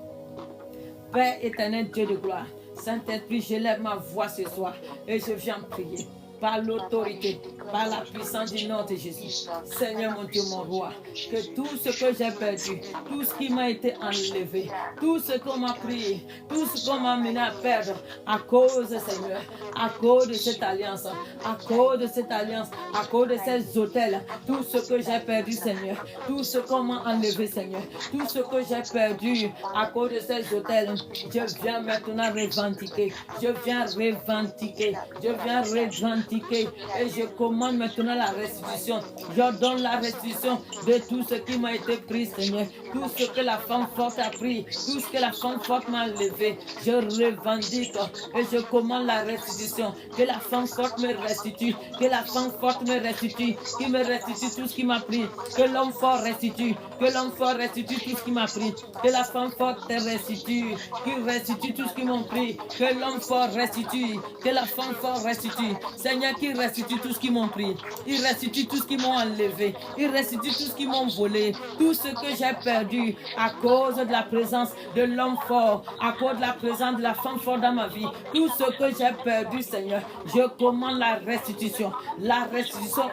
Père éternel, Dieu de gloire, Saint-Esprit, je lève ma voix ce soir et je viens prier. par l'autorité, par la puissance du nom de Jésus. Seigneur mon Dieu, mon roi, que tout ce que j'ai perdu, tout ce qui m'a été enlevé, tout ce qu'on m'a pris, tout ce qu'on m'a amené à perdre à cause, Seigneur, à cause de cette alliance, à cause de cette alliance, à cause de ces hôtels, tout ce que j'ai perdu, Seigneur, tout ce qu'on m'a enlevé, Seigneur, tout ce que j'ai perdu à cause de ces hôtels, je viens maintenant revendiquer, je viens revendiquer, je viens revendiquer et je commande maintenant la restitution. Je donne la restitution de tout ce qui m'a été pris, Seigneur, tout ce que la femme forte a pris, tout ce que la femme forte m'a enlevé, je revendique et je commande la restitution. Que la femme forte me restitue, que la femme forte me restitue, qui me restitue tout ce qui m'a pris, que l'homme fort restitue, que l'homme fort restitue tout ce qui m'a pris, que la femme forte te restitue, qui restitue tout ce qui m'a pris, que l'homme fort restitue, que la femme forte restitue, Seigneur, qui restitue tout ce qui m'ont pris, il restitue tout ce qui m'ont enlevé, il restitue tout ce qui m'ont volé, tout ce que j'ai perdu à cause de la présence de l'homme fort, à cause de la présence de la femme forte dans ma vie, tout ce que j'ai perdu, Seigneur, je commande la restitution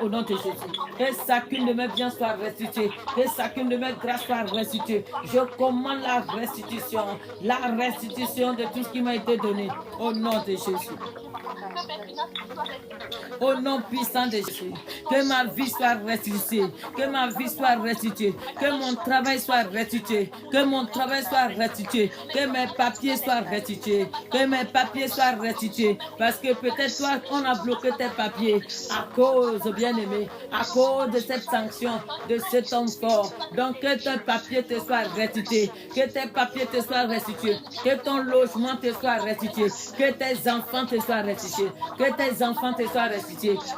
au nom de Jésus. Que chacune de mes biens soit restituée, que chacune de mes grâces soit restituée. Je commande la restitution de tout ce qui m'a été donné au nom de Jésus. Au nom puissant de Jésus, que ma vie soit restituée, que ma vie soit restituée, que mon travail soit restitué, que mon travail soit restitué, que mes papiers soient restitués, que mes papiers soient restitués, parce que peut-être toi, on a bloqué tes papiers à cause, bien-aimé, à cause de cette sanction, de cet homme fort. Donc que tes papiers te soient restitués, que tes papiers te soient restitués, que ton logement te soit restitué, que tes enfants te soient restitués, que tes enfants te soient restitués.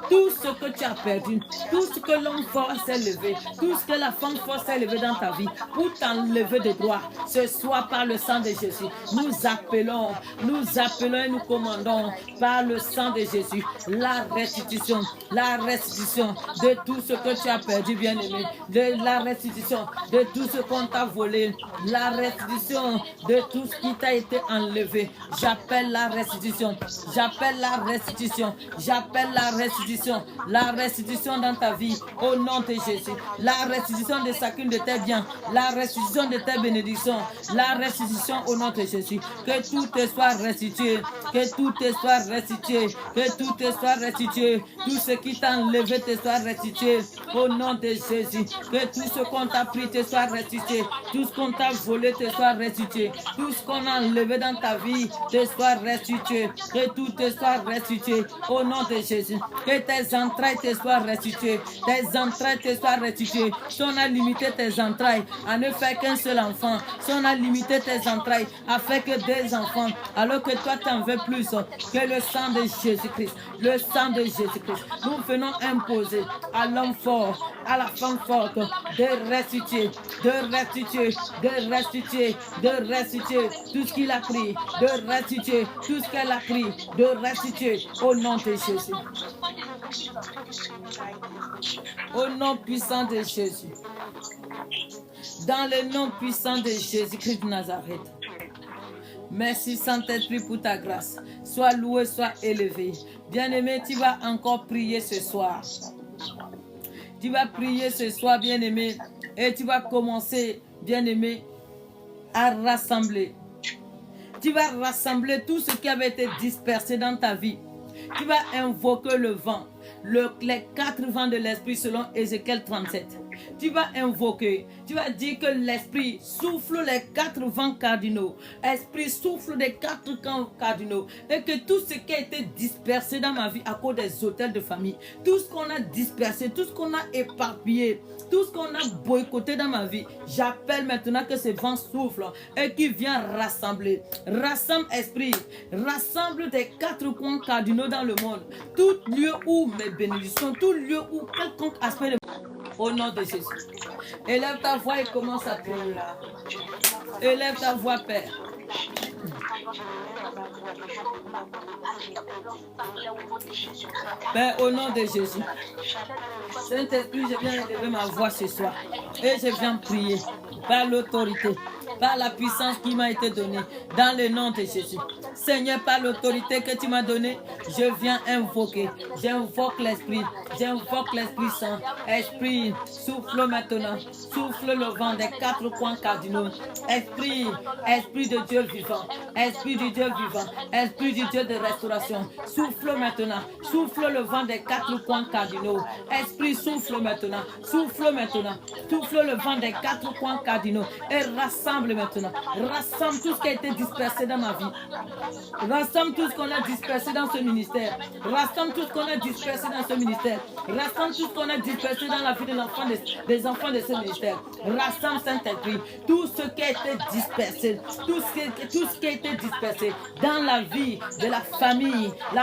Tout ce que tu as perdu, tout ce que l'homme fort s'est levé, tout ce que la femme forte s'est levé dans ta vie pour t'enlever de droit, ce soit par le sang de Jésus. Nous appelons et nous commandons par le sang de Jésus la restitution de tout ce que tu as perdu, bien-aimé, de la restitution de tout ce qu'on t'a volé, la restitution de tout ce qui t'a été enlevé. J'appelle la restitution, j'appelle la restitution, j'appelle la restitution dans ta vie au nom de Jésus, la restitution de chacune de tes biens, la restitution de tes bénédictions, la restitution au nom de Jésus, que tout te soit restitué, que tout te soit restitué, que tout te soit restitué, tout ce qui t'a enlevé te soit restitué au nom de Jésus, que tout ce qu'on t'a pris te soit restitué, tout ce qu'on t'a volé te soit restitué, tout ce qu'on a enlevé dans ta vie te soit restitué, que tout te soit restitué au nom de Jésus, que tes entrailles te soient restituées, tes entrailles te soient restituées. Si on a limité tes entrailles à ne faire qu'un seul enfant, si on a limité tes entrailles à faire que des enfants, alors que toi tu en veux plus que le sang de Jésus-Christ, le sang de Jésus-Christ, nous venons imposer à l'homme fort, à la femme forte, de restituer tout ce qu'il a pris, de restituer tout ce qu'elle a pris, de restituer au nom de Jésus. Au nom puissant de Jésus. Dans le nom puissant de Jésus-Christ de Nazareth. Merci Saint-Esprit pour ta grâce. Sois loué, sois élevé. Bien-aimé, tu vas encore prier ce soir. Tu vas prier ce soir, bien-aimé, et tu vas commencer, bien-aimé, à rassembler. Tu vas rassembler tout ce qui avait été dispersé dans ta vie. Tu vas invoquer le vent, les 4 vents de l'esprit selon Ézéchiel 37. Tu vas invoquer, tu vas dire que l'esprit souffle les 4 vents cardinaux. Esprit souffle les 4 vents cardinaux. Et que tout ce qui a été dispersé dans ma vie à cause des hôtels de famille, tout ce qu'on a dispersé, tout ce qu'on a éparpillé, tout ce qu'on a boycotté dans ma vie, j'appelle maintenant que ce vent souffle et qui vient rassembler. Rassemble esprit, rassemble des 4 points cardinaux dans le monde. Tout lieu où mes bénédictions, tout lieu où quelconque aspect de... Au nom de Jésus. Élève ta voix et commence à prier. Élève ta voix, Père. Père, au nom de Jésus. Saint-Esprit, je viens élever ma voix ce soir. Et je viens prier par l'autorité, par la puissance qui m'a été donnée. Dans le nom de Jésus. Seigneur, par l'autorité que tu m'as donnée, je viens invoquer. J'invoque l'Esprit. J'invoque l'Esprit Saint. Esprit, souffle maintenant. Souffle le vent des 4 coins cardinaux. Esprit, Esprit de Dieu vivant. Esprit du Dieu vivant. Esprit du Dieu de restauration. Souffle maintenant. Souffle le vent des 4 coins cardinaux. Esprit, souffle maintenant. Souffle maintenant. Souffle le vent des 4 coins cardinaux. Et rassemble maintenant. Rassemble tout ce qui a été dispersé dans ma vie. Rassemble tout ce qu'on a dispersé dans ce ministère. Rassemble tout ce qu'on a dispersé dans ce ministère. Rassemble tout ce qu'on a dispersé dans la vie des enfants de ce ministère. Rassemble Saint-Esprit tout ce qui a été dispersé. Tout ce qui a été dispersé dans la vie de la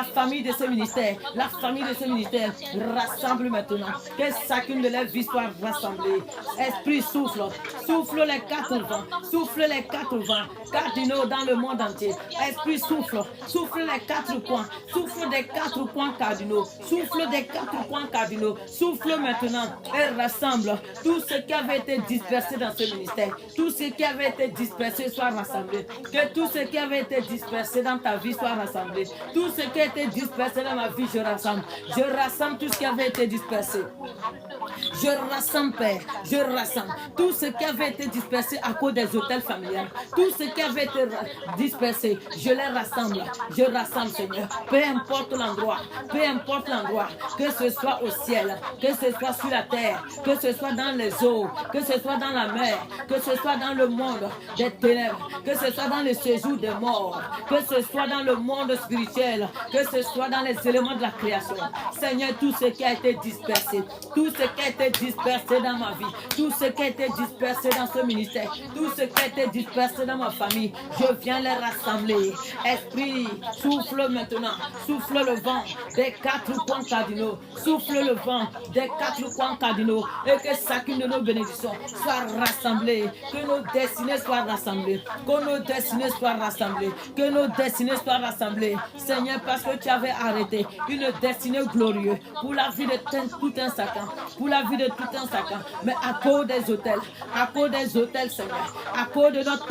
famille de ce ministère. La famille de ce ministère. Rassemble maintenant. Que chacune de leurs vies soit rassemblée. Esprit souffle. Souffle les 4 vents. Souffle les 4 vents cardinaux dans le monde entier. Esprit souffle. Souffle les 4 coins. Souffle des 4 coins cardinaux. Souffle des 4 coins cardinaux. Souffle maintenant et rassemble tout ce qui avait été dispersé dans ce ministère. Tout ce qui avait été dispersé soit rassemblé. Que tout ce qui avait été dispersé dans ta vie soit rassemblé. Tout ce qui a été dispersé dans ma vie, je rassemble. Je rassemble tout ce qui avait été dispersé. Je rassemble, Père. Je rassemble tout ce qui avait été dispersé à cause des hôtels familiales. Tout ce qui avait été dispersé, je les rassemble. Je rassemble, Seigneur. Peu importe l'endroit, que ce soit au ciel, que ce soit sur la terre, que ce soit dans les eaux, que ce soit dans la mer, que ce soit dans le monde des ténèbres, que ce soit dans le séjour des morts, que ce soit dans le monde spirituel, que ce soit dans les éléments de la création. Seigneur, tout ce qui a été dispersé, tout ce qui a été dispersé dans ma vie, tout ce qui a été dispersé dans ce ministère, tout ce qui a été dispersé dans ma famille, je viens les rassembler. Esprit, souffle maintenant, souffle le vent des 4 coins cardinaux, souffle le vent des 4 coins cardinaux et que chacune de nos bénédictions soit rassemblée, que nos destinées soient rassemblées, que nos destinées soient rassemblées, que nos destinées soient rassemblées. Seigneur, parce que tu avais arrêté une destinée glorieuse pour la vie de tout un chacun, pour la vie de tout un chacun, mais à cause des hôtels, Seigneur, à cause de notre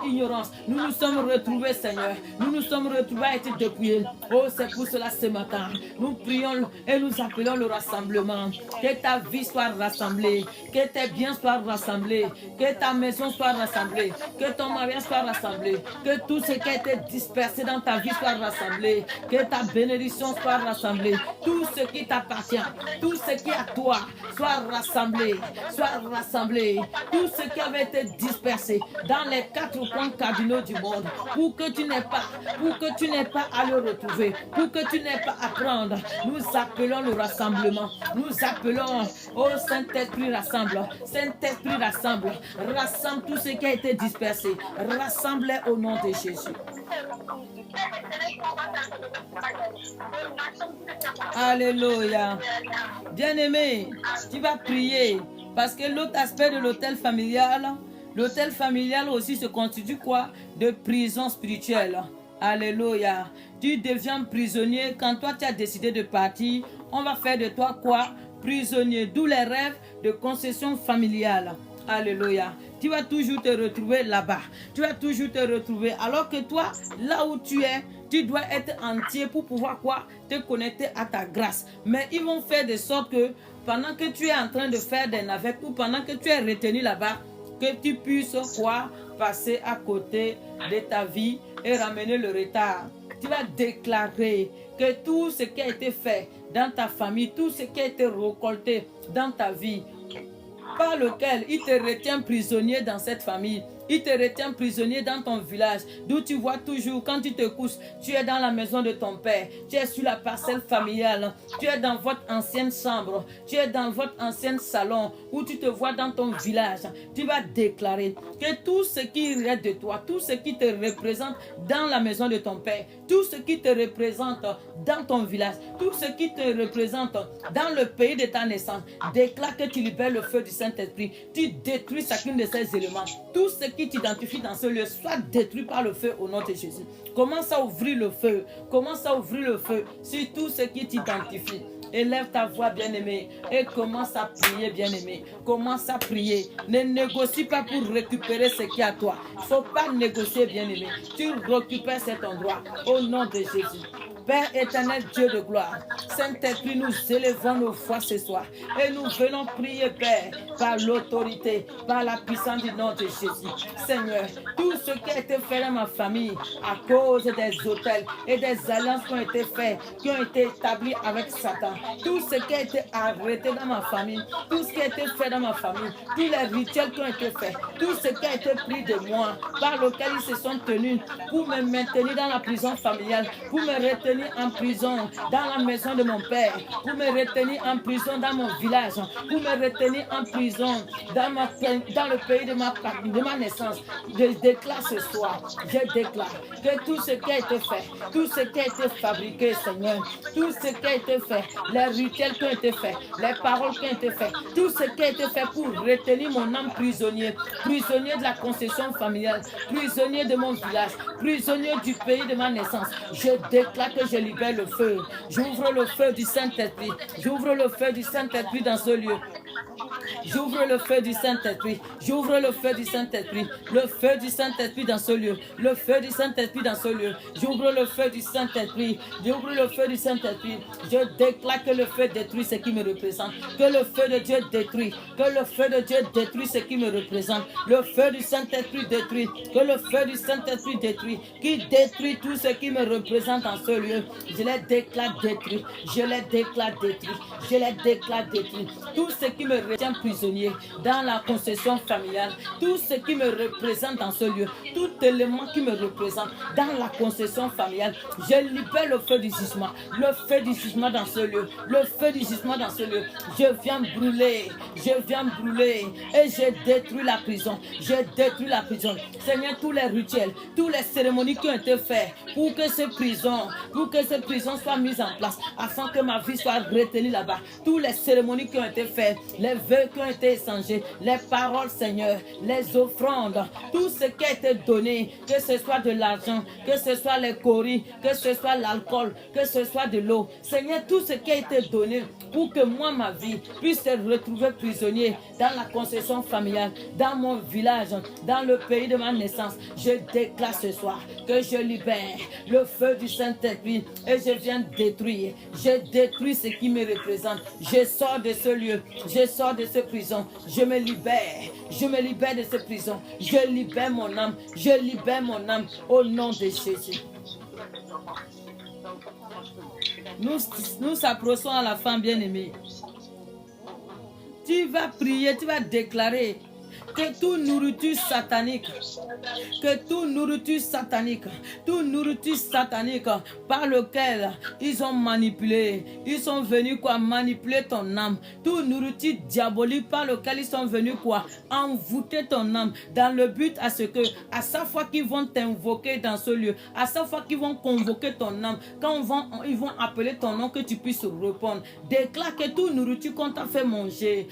ignorance, nous nous sommes retrouvés, Seigneur, nous nous sommes retrouvés à être dépouillés. Oh, c'est pour cela ce matin, nous prions et nous appelons le rassemblement. Que ta vie soit rassemblée, que tes biens soient rassemblés, que ta maison soit rassemblée, que ton mariage soit rassemblé, que tout ce qui a été dispersé dans ta vie soit rassemblé, que ta bénédiction soit rassemblée, tout ce qui t'appartient, tout ce qui est à toi soit rassemblé, tout ce qui avait été dispersé dans les 4 coins cardinaux du monde, pour que tu n'aies pas à le retrouver, pour que tu n'aies pas à prendre. Nous appelons le rassemblement, nous appelons, oh Saint-Esprit rassemble, Saint-Esprit rassemble tout ce qui a été dispersé, rassemble au nom de Jésus. Alléluia. Bien-aimé, tu vas prier parce que l'autre aspect de l'hôtel familial aussi se constitue quoi? De prison spirituelle. Alléluia. Tu deviens prisonnier quand toi tu as décidé de partir. On va faire de toi quoi? Prisonnier. D'où les rêves de concession familiale. Alléluia. Tu vas toujours te retrouver là-bas. Tu vas toujours te retrouver. Alors que toi, là où tu es, tu dois être entier pour pouvoir quoi? Te connecter à ta grâce. Mais ils vont faire de sorte que pendant que tu es en train de faire des navettes ou pendant que tu es retenu là-bas, que tu puisses quoi? Passer à côté de ta vie et ramener le retard. Tu vas déclarer que tout ce qui a été fait dans ta famille, tout ce qui a été récolté dans ta vie, par lequel il te retient prisonnier dans cette famille, il te retient prisonnier dans ton village, d'où tu vois toujours, quand tu te couches, tu es dans la maison de ton père, tu es sur la parcelle familiale, tu es dans votre ancienne chambre, tu es dans votre ancien salon, où tu te vois dans ton village. Tu vas déclarer que tout ce qui reste de toi, tout ce qui te représente dans la maison de ton père, tout ce qui te représente dans ton village, tout ce qui te représente dans le pays de ta naissance, déclare que tu libères le feu du Saint-Esprit, tu détruis chacun de ces éléments, tout ce qui t'identifie dans ce lieu soit détruit par le feu au nom de Jésus. Commence à ouvrir le feu, commence à ouvrir le feu sur tout ce qui t'identifie. Élève ta voix, bien-aimé, et commence à prier, bien-aimé. Commence à prier. Ne négocie pas pour récupérer ce qui est à toi. Il ne faut pas négocier, bien-aimé. Tu récupères cet endroit au nom de Jésus. Père éternel, Dieu de gloire, Saint-Esprit, nous élevons nos voix ce soir et nous venons prier, Père, par l'autorité, par la puissance du nom de Jésus. Seigneur, tout ce qui a été fait dans ma famille à cause des autels et des alliances qui ont été faites, qui ont été établies avec Satan, tout ce qui a été arrêté dans ma famille, tout ce qui a été fait dans ma famille, tous les rituels qui ont été faits, tout ce qui a été pris de moi, par lequel ils se sont tenus pour me maintenir dans la prison familiale, pour me retenir en prison dans la maison de mon père, pour me retenir en prison dans mon village, pour me retenir en prison dans le pays de ma naissance. Je déclare ce soir, je déclare que tout ce qui a été fait, tout ce qui a été fabriqué, Seigneur, tout ce qui a été fait, les rituels qui ont été faits, les paroles qui ont été faites, tout ce qui a été fait pour retenir mon âme prisonnier, prisonnier de la concession familiale, prisonnier de mon village, prisonnier du pays de ma naissance. Je déclare que je libère le feu. J'ouvre le feu du Saint-Esprit. J'ouvre le feu du Saint-Esprit dans ce lieu. J'ouvre le feu du Saint-Esprit. J'ouvre le feu du Saint-Esprit. Le feu du Saint-Esprit dans ce lieu. Le feu du Saint-Esprit dans ce lieu. J'ouvre le feu du Saint-Esprit. J'ouvre le feu du Saint-Esprit. Je déclare que le feu détruit ce qui me représente. Que le feu de Dieu détruit. Que le feu de Dieu détruit ce qui me représente. Le feu du Saint-Esprit détruit. Que le feu du Saint-Esprit détruit. Qui détruit tout ce qui me représente en ce lieu. Je les déclare détruits. Je les déclare détruits. Je les déclare détruits. Tout ce qui me retient prisonnier dans la concession familiale, tout ce qui me représente dans ce lieu, tout élément qui me représente dans la concession familiale, je libère le feu du jugement dans ce lieu, le feu du jugement dans ce lieu. Je viens brûler et je détruis la prison, Seigneur, tous les rituels, toutes les cérémonies qui ont été faites pour que ces prisons soient mises en place, afin que ma vie soit retenue là-bas, toutes les cérémonies qui ont été faites, les vœux qui ont été échangés, les paroles, Seigneur, les offrandes, tout ce qui a été donné, que ce soit de l'argent, que ce soit les coris, que ce soit l'alcool, que ce soit de l'eau. Seigneur, tout ce qui a été donné pour que moi, ma vie, puisse se retrouver prisonnier dans la concession familiale, dans mon village, dans le pays de ma naissance. Je déclare ce soir que je libère le feu du Saint-Esprit et je viens détruire. Je détruis ce qui me représente. Je sors de ce lieu. Je sors de cette prison. Je me libère de cette prison. Je libère mon âme. Je libère mon âme au nom de Jésus. Nous approchons à la fin, bien-aimée. Tu vas prier, tu vas déclarer que toute nourriture satanique, toute nourriture satanique par lequel ils ont manipulé, ils sont venus manipuler ton âme, toute nourriture diabolique par lequel ils sont venus envoûter ton âme, dans le but à ce que, à chaque fois qu'ils vont t'invoquer dans ce lieu, à chaque fois qu'ils vont convoquer ton âme, quand ils vont appeler ton nom, que tu puisses répondre. Déclare que toute nourriture qu'on t'a fait manger,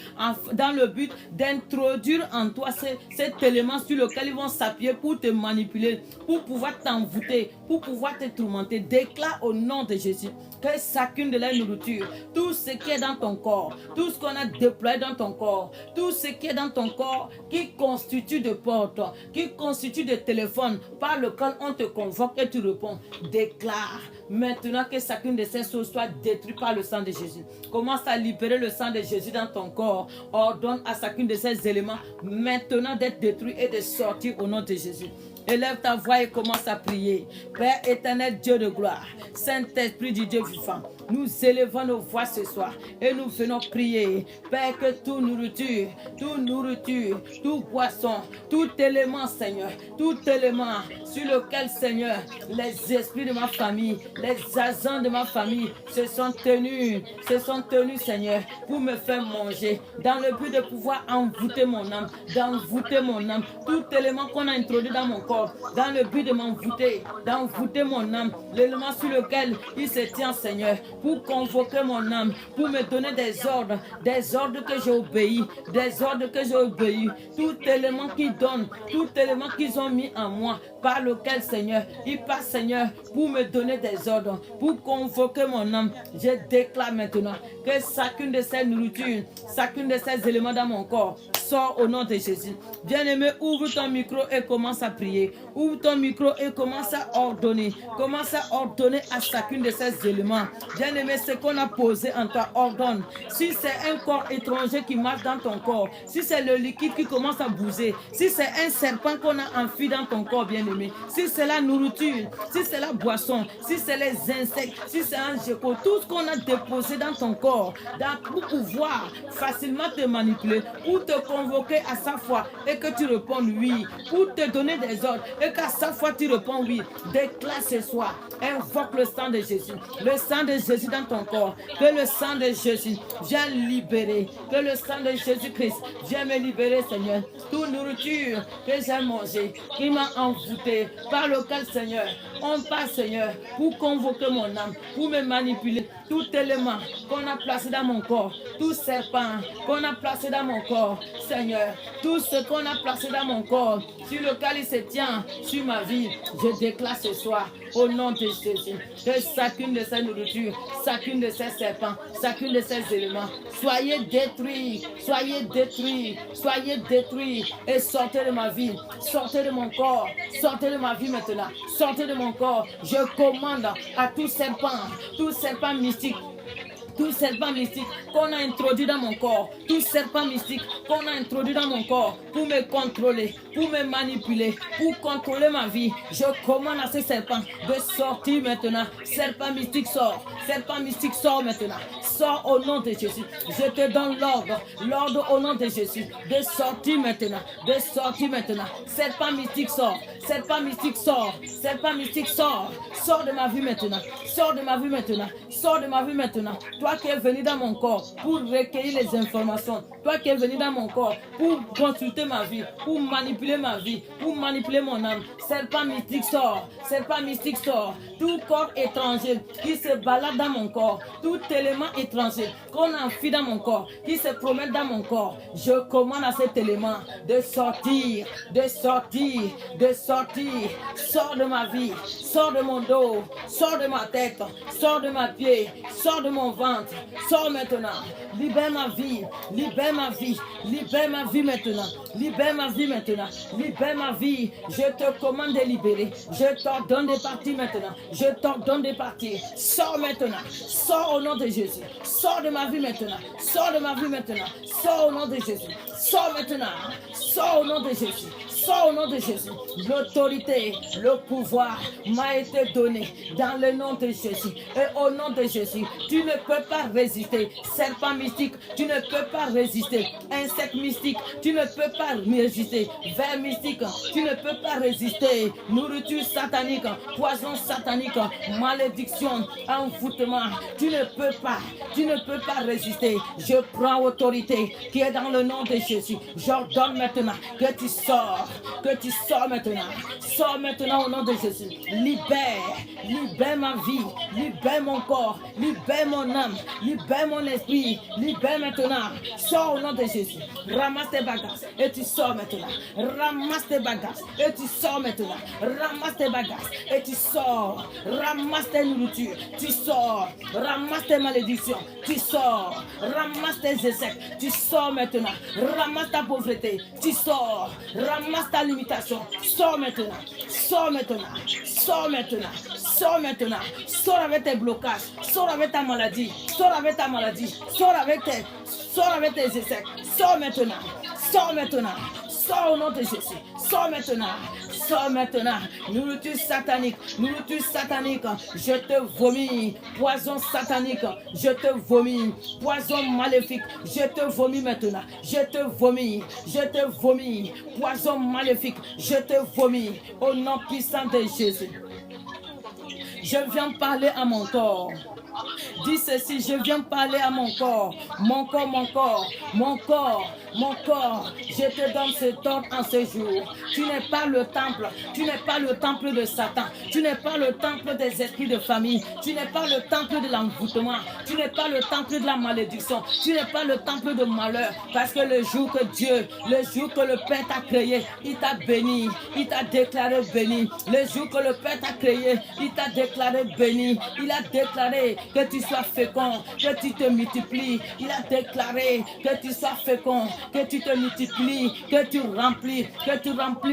dans le but d'introduire en toi cet élément sur lequel ils vont s'appuyer pour te manipuler, pour pouvoir t'envoûter, pour pouvoir te tourmenter. Déclare au nom de Jésus que chacune de les nourritures, tout ce qui est dans ton corps, tout ce qu'on a déployé dans ton corps, tout ce qui est dans ton corps qui constitue de portes, qui constitue de téléphones par lequel on te convoque et tu réponds, déclare maintenant que chacune de ces choses soit détruite par le sang de Jésus. Commence à libérer le sang de Jésus dans ton corps. Ordonne à chacune de ces éléments maintenant d'être détruit et de sortir au nom de Jésus. Élève ta voix et commence à prier. Père éternel, Dieu de gloire, Saint-Esprit du Dieu vivant, nous élevons nos voix ce soir et nous venons prier. Père, que toute nourriture, tout boisson, tout élément, Seigneur, tout élément sur lequel, Seigneur, les esprits de ma famille, les agents de ma famille se sont tenus, Seigneur, pour me faire manger, dans le but de pouvoir envoûter mon âme, tout élément qu'on a introduit dans mon corps, dans le but de m'envoûter, d'envoûter mon âme, l'élément sur lequel il se tient, Seigneur, pour convoquer mon âme, pour me donner des ordres que j'ai obéis, des ordres que j'ai obéis. Tout élément qu'ils donnent, tout élément qu'ils ont mis en moi, par lequel, Seigneur, il passe, Seigneur, pour me donner des ordres, pour convoquer mon âme. Je déclare maintenant que chacune de ces nourritures, chacune de ces éléments dans mon corps, sort au nom de Jésus. Bien-aimé, ouvre ton micro et commence à prier. Ouvre ton micro et commence à ordonner. Commence à ordonner à chacune de ces éléments. Bien-aimé, ce qu'on a posé en toi, ordonne. Si c'est un corps étranger qui marche dans ton corps, si c'est le liquide qui commence à bouger, si c'est un serpent qu'on a enfui dans ton corps, bien-aimé, si c'est la nourriture, si c'est la boisson, si c'est les insectes, si c'est un gecko, tout ce qu'on a déposé dans ton corps, pour pouvoir facilement te manipuler, pour te convoquer à sa fois et que tu réponds oui, pour te donner des ordres et qu'à sa fois tu réponds oui. Déclare ce soir, invoque le sang de Jésus, le sang de Jésus dans ton corps, que le sang de Jésus vienne libérer, que le sang de Jésus-Christ vienne me libérer, Seigneur. Toute nourriture que j'ai mangée, qui m'a envoûté, par lequel, Seigneur, on passe, Seigneur, pour convoquer mon âme, pour me manipuler. Tout élément qu'on a placé dans mon corps, tout serpent qu'on a placé dans mon corps, Seigneur, tout ce qu'on a placé dans mon corps, sur lequel il se tient sur ma vie, je déclare ce soir, au nom de Jésus, que chacune de ces nourritures, chacune de ces serpents, chacune de ces éléments, soyez détruits, soyez détruits, soyez détruits, et sortez de ma vie, sortez de mon corps, sortez de ma vie maintenant, sortez de mon corps. Je commande à tout serpent mystique, tout serpent mystique qu'on a introduit dans mon corps, tout serpent mystique qu'on a introduit dans mon corps pour me contrôler, pour me manipuler, pour contrôler ma vie, je commande à ce serpent de sortir maintenant. Serpent mystique sort maintenant, sort au nom de Jésus. Je te donne l'ordre au nom de Jésus, de sortir maintenant, serpent mystique sort, serpent mystique sort, serpent mystique sort de ma vie maintenant, sort de ma vie maintenant, sort de ma vie maintenant. Toi qui es venu dans mon corps pour recueillir les informations, toi qui es venu dans mon corps pour consulter ma vie, pour manipuler ma vie, pour manipuler mon âme, serpent mystique sort, tout corps étranger qui se balade dans mon corps, tout élément étranger qu'on enfile dans mon corps, qui se promène dans mon corps, je commande à cet élément de sortir, sors de ma vie, sors de mon dos, sors de ma tête, sors de ma pied, sors de mon ventre, sors maintenant, libère ma vie maintenant, libère ma vie, je te commande de libérer, je t'ordonne de partir maintenant, sors maintenant, sors au nom de Jésus, sors de ma vie maintenant, sors au nom de Jésus, sors maintenant, sors au nom de Jésus. Sors au nom de Jésus. L'autorité, le pouvoir m'a été donné dans le nom de Jésus. Et au nom de Jésus, tu ne peux pas résister. Serpent mystique, tu ne peux pas résister. Insecte mystique, tu ne peux pas résister. Ver mystique, tu ne peux pas résister. Nourriture satanique, poison satanique, malédiction, envoûtement, tu ne peux pas résister. Je prends autorité qui est dans le nom de Jésus. J'ordonne maintenant que tu sors maintenant. Sors maintenant au nom de Jésus. Libère ma vie, libère mon corps, libère mon âme, libère mon esprit, libère maintenant. Sors au nom de Jésus. Ramasse tes bagages et tu sors maintenant. Ramasse tes bagages et tu sors maintenant. Ramasse tes bagages et tu sors. Ramasse tes nourritures, tu sors. Ramasse tes malédictions, tu sors. Ramasse tes échecs, tu sors maintenant. Ramasse ta pauvreté, tu sors. Ramasse ta limitation, sors maintenant. Sors avec tes blocages, sors avec ta maladie, sors avec tes échecs, sors maintenant, sors au nom de Jésus, sors maintenant, nourriture satanique, je te vomis, poison satanique, je te vomis, poison maléfique, je te vomis maintenant, je te vomis, poison maléfique, je te vomis, au nom puissant de Jésus. Je viens parler à mon corps. Dis ceci, je viens parler à mon corps, Mon corps, je te donne cet ordre en ce jour. Tu n'es pas le temple. Tu n'es pas le temple de Satan. Tu n'es pas le temple des esprits de famille. Tu n'es pas le temple de l'envoûtement. Tu n'es pas le temple de la malédiction. Tu n'es pas le temple de malheur. Parce que le jour que Dieu, le jour que le Père t'a créé, il t'a béni. Il t'a déclaré béni. Le jour que le Père t'a créé, il t'a déclaré béni. Il a déclaré que tu sois fécond, que tu te multiplies. Il a déclaré que tu sois fécond, que tu te multiplies, que tu remplis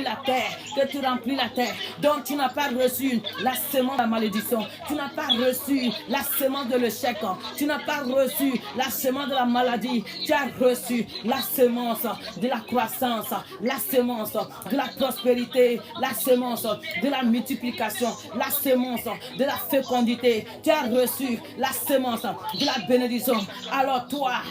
la terre, que tu remplis la terre. Donc tu n'as pas reçu la semence de la malédiction. Tu n'as pas reçu la semence de l'échec. Tu n'as pas reçu la semence de la maladie. Tu as reçu la semence de la croissance, la semence de la prospérité, la semence de la multiplication, la semence de la fécondité. Tu as reçu la semence de la bénédiction. Alors toi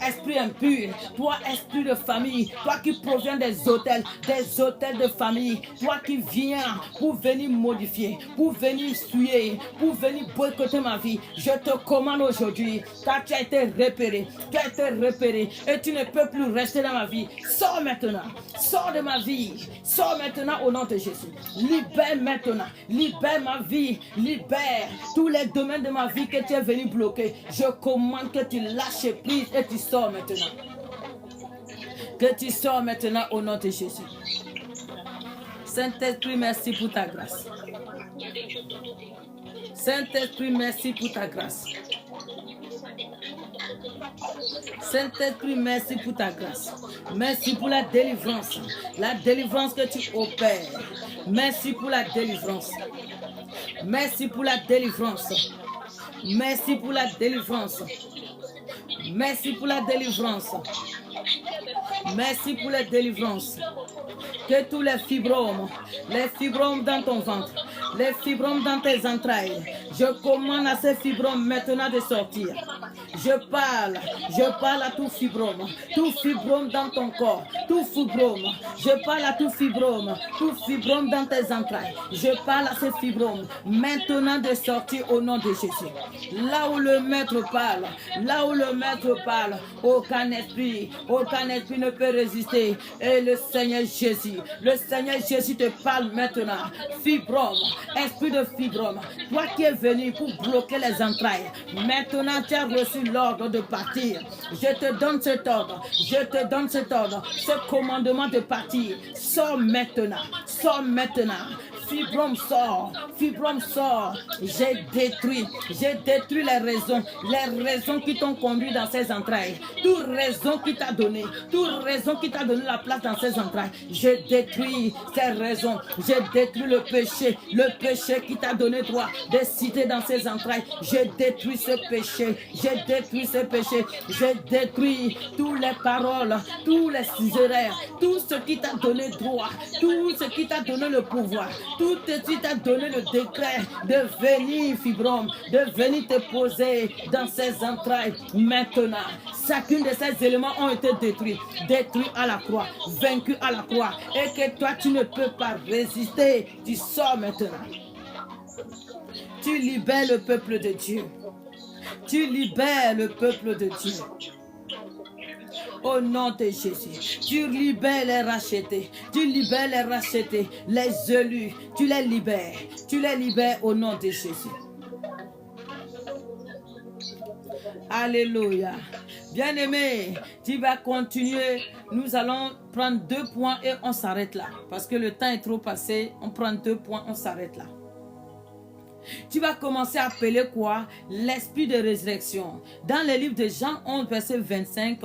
esprit impur, toi esprit de famille, toi qui proviens des hôtels de famille, toi qui viens pour venir modifier, pour venir souiller, pour venir boycotter ma vie, je te commande aujourd'hui, car tu as été repéré, et tu ne peux plus rester dans ma vie. Sors maintenant, sors de ma vie, sors maintenant au nom de Jésus. Libère maintenant, libère ma vie, libère tous les domaines de ma vie que tu es venu bloquer. Je commande que tu lâches prise et tu sors maintenant. Que tu sors maintenant au nom de Jésus. Saint-Esprit, merci pour ta grâce. Saint-Esprit, merci pour ta grâce. Saint-Esprit, merci pour ta grâce. Merci pour la délivrance que tu opères. Merci pour la délivrance. Merci pour la délivrance. Merci pour la délivrance. Merci pour la délivrance. Merci pour la délivrance. Que tous les fibromes dans ton ventre, les fibromes dans tes entrailles, je commande à ces fibromes maintenant de sortir. Je parle à tout fibrome dans ton corps, tout fibrome. Je parle à tout fibrome dans tes entrailles. Je parle à ces fibromes maintenant de sortir au nom de Jésus. Là où le maître parle, aucun esprit ne peut résister. Et le Seigneur Jésus te parle maintenant. Fibrome, esprit de fibrome, toi qui es venu pour bloquer les entrailles, maintenant tu as reçu l'ordre de partir. Je te donne cet ordre, ce commandement de partir. Sors maintenant. Fibrome sort. J'ai détruit les raisons qui t'ont conduit dans ces entrailles. Toute raison qui t'a donné la place dans ces entrailles. J'ai détruit ces raisons. J'ai détruit le péché qui t'a donné droit de citer dans ces entrailles. J'ai détruit ce péché. J'ai détruit toutes les paroles, tous les erreurs, tout ce qui t'a donné droit, tout ce qui t'a donné le pouvoir. Tout ce qui t'a donné le décret de venir, fibrome, de venir te poser dans ces entrailles. Maintenant, chacun de ces éléments ont été détruits à la croix, vaincus à la croix. Et que toi, tu ne peux pas résister. Tu sors maintenant. Tu libères le peuple de Dieu. Au nom de Jésus, tu libères les rachetés, les élus, tu les libères au nom de Jésus. Alléluia. Bien-aimé, tu vas continuer. Nous allons prendre 2 points et on s'arrête là. Parce que le temps est trop passé. On prend 2 points, on s'arrête là. Tu vas commencer à appeler quoi? L'esprit de résurrection. Dans le livre de Jean 11, verset 25,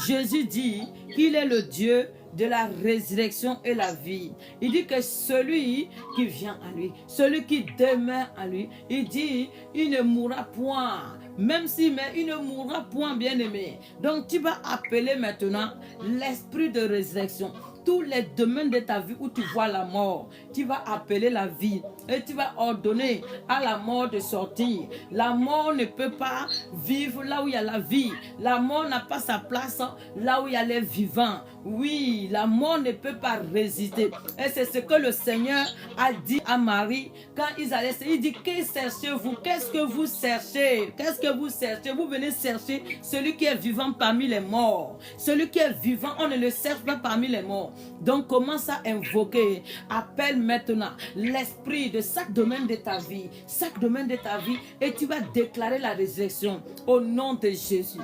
Jésus dit qu'il est le Dieu de la résurrection et la vie. Il dit que celui qui vient à lui, celui qui demeure à lui, il dit, il ne mourra point. Même si, mais il ne mourra point, bien-aimé. Donc tu vas appeler maintenant l'esprit de résurrection. tous les domaines de ta vie où tu vois la mort, tu vas appeler la vie et tu vas ordonner à la mort de sortir. La mort ne peut pas vivre là où il y a la vie. La mort n'a pas sa place là où il y a les vivants. Oui, la mort ne peut pas résister. Et c'est ce que le Seigneur a dit à Marie quand ils allaient. Il dit, que cherchez-vous? Qu'est-ce que vous cherchez? Qu'est-ce que vous cherchez? Vous venez chercher celui qui est vivant parmi les morts. Celui qui est vivant, on ne le cherche pas parmi les morts. Donc commence à invoquer. Appelle maintenant l'esprit de chaque domaine de ta vie. Chaque domaine de ta vie. Et tu vas déclarer la résurrection au nom de Jésus.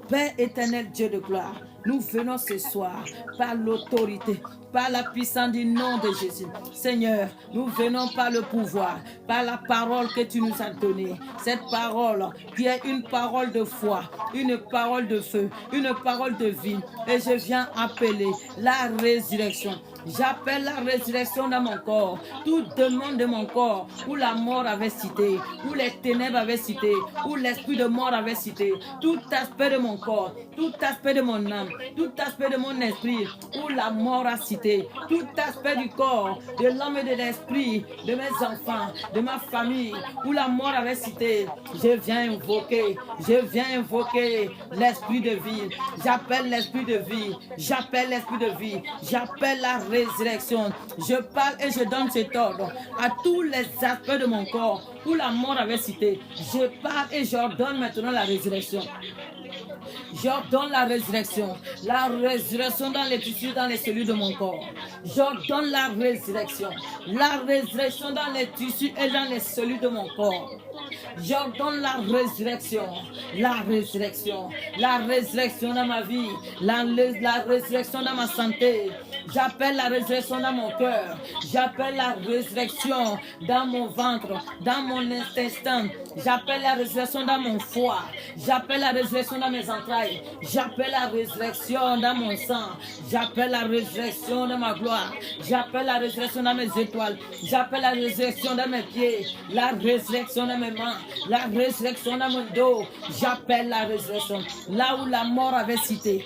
Père éternel, Dieu de gloire, nous venons ce soir par l'autorité, par la puissance du nom de Jésus. Seigneur, nous venons par le pouvoir, par la parole que tu nous as donnée. Cette parole qui est une parole de foi, une parole de feu, une parole de vie. Et je viens appeler la résurrection. J'appelle la résurrection dans mon corps. Toute demande de mon corps où la mort avait cité, où les ténèbres avaient cité, où l'esprit de mort avait cité, tout aspect de mon corps, tout aspect de mon âme, tout aspect de mon esprit où la mort a cité, tout aspect du corps, de l'âme et de l'esprit, de mes enfants, de ma famille où la mort avait cité. Je viens invoquer l'esprit de vie. J'appelle l'esprit de vie. J'appelle l'esprit de vie. J'appelle la résurrection. Je parle et je donne cet ordre à tous les aspects de mon corps où la mort avait cité. Je parle et j'ordonne maintenant la résurrection. J'ordonne la résurrection dans les tissus, dans les cellules de mon corps. J'ordonne la résurrection dans les tissus et dans les cellules de mon corps. J'ordonne la résurrection dans ma vie, la résurrection dans ma santé. J'appelle la résurrection dans mon cœur. J'appelle la résurrection dans mon ventre, dans mon intestin. J'appelle la résurrection dans mon foie. J'appelle la résurrection dans mes entrailles. J'appelle la résurrection dans mon sang. J'appelle la résurrection dans ma gloire. J'appelle la résurrection dans mes étoiles. J'appelle la résurrection dans mes pieds. La résurrection dans mes mains. La résurrection dans mon dos. J'appelle la résurrection. Là où la mort avait cité.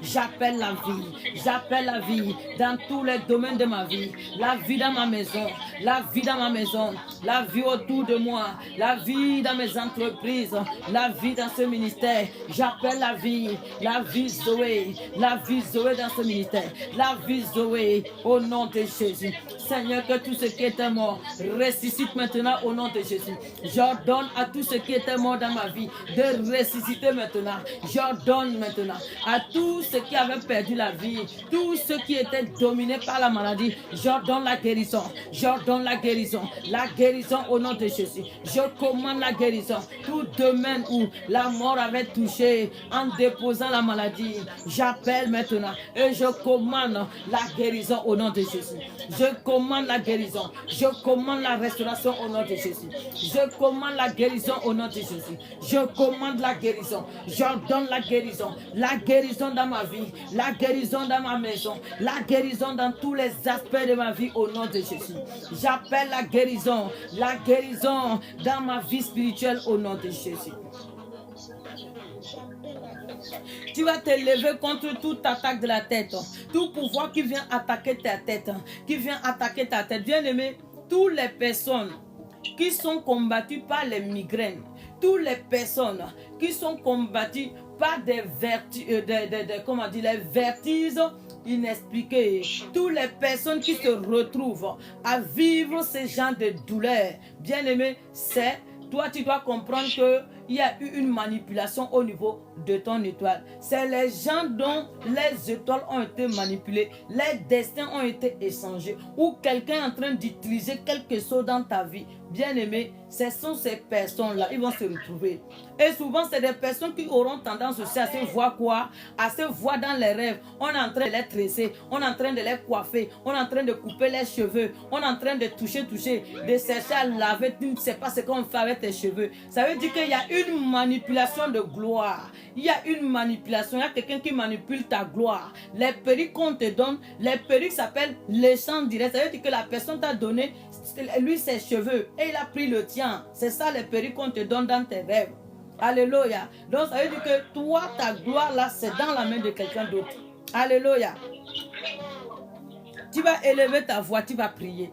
J'appelle la vie. J'appelle la vie dans tous les domaines de ma vie. La vie dans ma maison. La vie autour de moi. La vie dans mes entreprises. La vie dans ce ministère. J'appelle la vie Zoé. La vie Zoé dans ce ministère. La vie Zoé au nom de Jésus. Seigneur, que tout ce qui était mort ressuscite maintenant au nom de Jésus. J'ordonne à tout ce qui était mort dans ma vie de ressusciter maintenant. J'ordonne maintenant à tout ce qui avait perdu la vie, tout ce qui était dominé par la maladie. J'ordonne la guérison. La guérison au nom de Jésus. Je commande la guérison. Tout domaine où la mort avait touché en déposant la maladie, j'appelle maintenant et je commande la guérison au nom de Jésus. Je commande la guérison. Je commande la restauration au nom de Jésus. Je commande la guérison au nom de Jésus. Je commande la guérison. J'ordonne la guérison. La guérison dans ma vie. La guérison dans ma maison. La guérison dans tous les aspects de ma vie au nom de Jésus. J'appelle la guérison dans ma vie spirituelle au nom de Jésus. Tu vas te lever contre toute attaque de la tête, tout pouvoir qui vient attaquer ta tête, Bien-aimé, toutes les personnes qui sont combattues par les migraines, toutes les personnes qui sont combattues par des vertiges inexpliqués, toutes les personnes qui se retrouvent à vivre ce genre de douleur, bien-aimé, toi, tu dois comprendre qu'il y a eu une manipulation au niveau de ton étoile. C'est les gens dont les étoiles ont été manipulées, les destins ont été échangés, ou quelqu'un est en train d'utiliser quelque chose dans ta vie. Bien-aimé, ce sont ces personnes-là, ils vont se retrouver. Et souvent, c'est des personnes qui auront tendance aussi à se voir quoi? À se voir dans les rêves. On est en train de les tresser, on est en train de les coiffer, on est en train de couper les cheveux, on est en train de toucher, de chercher à laver. Tu ne sais pas ce qu'on fait avec tes cheveux. Ça veut dire qu'il y a une manipulation de gloire. Il y a une manipulation, il y a quelqu'un qui manipule ta gloire. Les perruques qu'on te donne, les perruques s'appellent l'échange direct. Ça veut dire que la personne t'a donné, lui, ses cheveux, et il a pris le tien. C'est ça les perruques qu'on te donne dans tes rêves. Alléluia. Donc ça veut dire que toi, ta gloire là, c'est dans la main de quelqu'un d'autre. Alléluia. Tu vas élever ta voix, tu vas prier.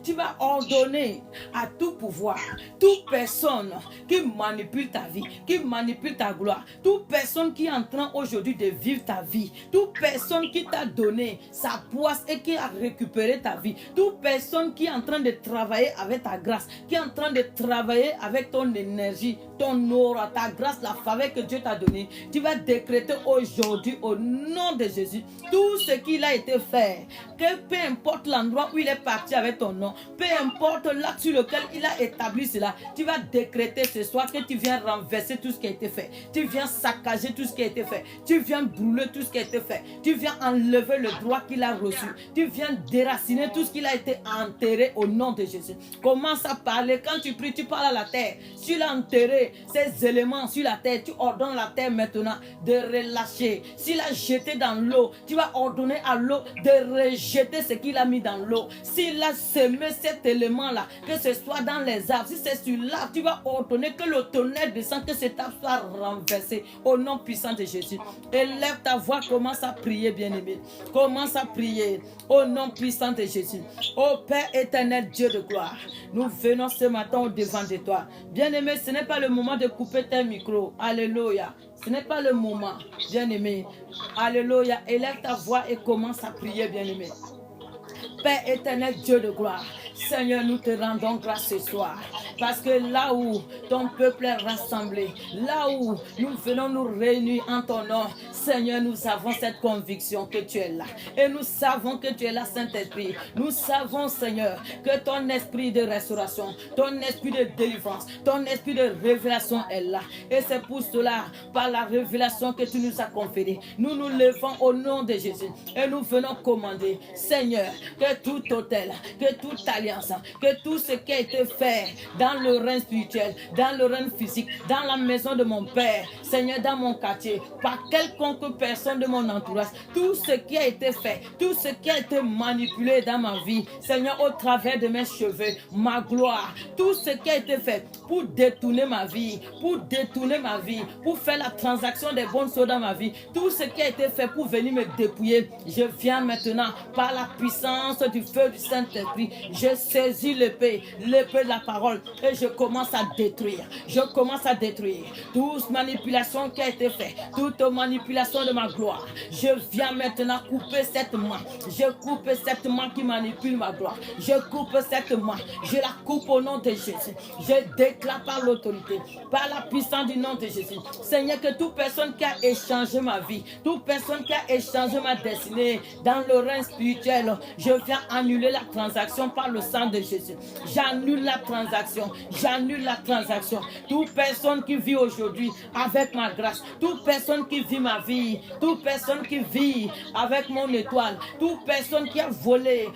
Tu vas ordonner à tout pouvoir, toute personne qui manipule ta vie, qui manipule ta gloire, toute personne qui est en train aujourd'hui de vivre ta vie, toute personne qui t'a donné sa poisse et qui a récupéré ta vie, toute personne qui est en train de travailler avec ta grâce, qui est en train de travailler avec ton énergie, ton aura, ta grâce, la faveur que Dieu t'a donnée, tu vas décréter aujourd'hui au nom de Jésus tout ce qu'il a été fait, que peu importe l'endroit où il est parti avec ton nom, peu importe l'acte sur lequel il a établi cela, tu vas décréter ce soir que tu viens renverser tout ce qui a été fait, tu viens saccager tout ce qui a été fait, tu viens brûler tout ce qui a été fait, tu viens enlever le droit qu'il a reçu, tu viens déraciner tout ce qu'il a été enterré au nom de Jésus. Commence à parler, quand tu pries, tu parles à la terre. S'il a enterré ces éléments sur la terre, tu ordonnes à la terre maintenant de relâcher. S'il a jeté dans l'eau, tu vas ordonner à l'eau de rejeter ce qu'il a mis dans l'eau. S'il a semé cet élément-là, que ce soit dans les arbres, si c'est sur l'arbre, tu vas ordonner que le tonnerre descende, que cet arbre soit renversé au nom puissant de Jésus. Élève ta voix, commence à prier, bien-aimé. Commence à prier au nom puissant de Jésus. Ô Père éternel, Dieu de gloire, nous venons ce matin au devant de toi. Bien-aimé, ce n'est pas le moment de couper tes micros. Alléluia. Ce n'est pas le moment, bien-aimé. Alléluia. Élève ta voix et commence à prier, bien-aimé. Père éternel, Dieu de gloire, Seigneur, nous te rendons grâce ce soir. Parce que là où ton peuple est rassemblé, là où nous venons nous réunir en ton nom, Seigneur, nous avons cette conviction que tu es là. Et nous savons que tu es là, Saint-Esprit. Nous savons, Seigneur, que ton esprit de restauration, ton esprit de délivrance, ton esprit de révélation est là. Et c'est pour cela, par la révélation que tu nous as conférée, nous nous levons au nom de Jésus. Et nous venons commander, Seigneur, que tout hôtel, que toute alliance, que tout ce qui a été fait dans le règne spirituel, dans le règne physique, dans la maison de mon Père, Seigneur, dans mon quartier, par quelconque personne de mon entourage, tout ce qui a été fait, tout ce qui a été manipulé dans ma vie, Seigneur, au travers de mes cheveux, ma gloire, tout ce qui a été fait pour détourner ma vie, pour faire la transaction des bonnes choses dans ma vie, tout ce qui a été fait pour venir me dépouiller, je viens maintenant par la puissance du feu du Saint-Esprit, je saisis l'épée de la parole et je commence à détruire. Je commence à détruire toute manipulation qui a été faite, toute manipulation de ma gloire. Je viens maintenant couper cette main. Je coupe cette main qui manipule ma gloire. Je coupe cette main. Je la coupe au nom de Jésus. Je déclare par l'autorité, par la puissance du nom de Jésus. Seigneur, que toute personne qui a échangé ma vie, toute personne qui a échangé ma destinée dans le règne spirituel, je viens annuler la transaction par le sang de Jésus. J'annule la transaction. J'annule la transaction. Toute personne qui vit aujourd'hui avec ma grâce, toute personne qui vit ma vie, toute personne qui vit avec mon étoile, toute personne qui a volé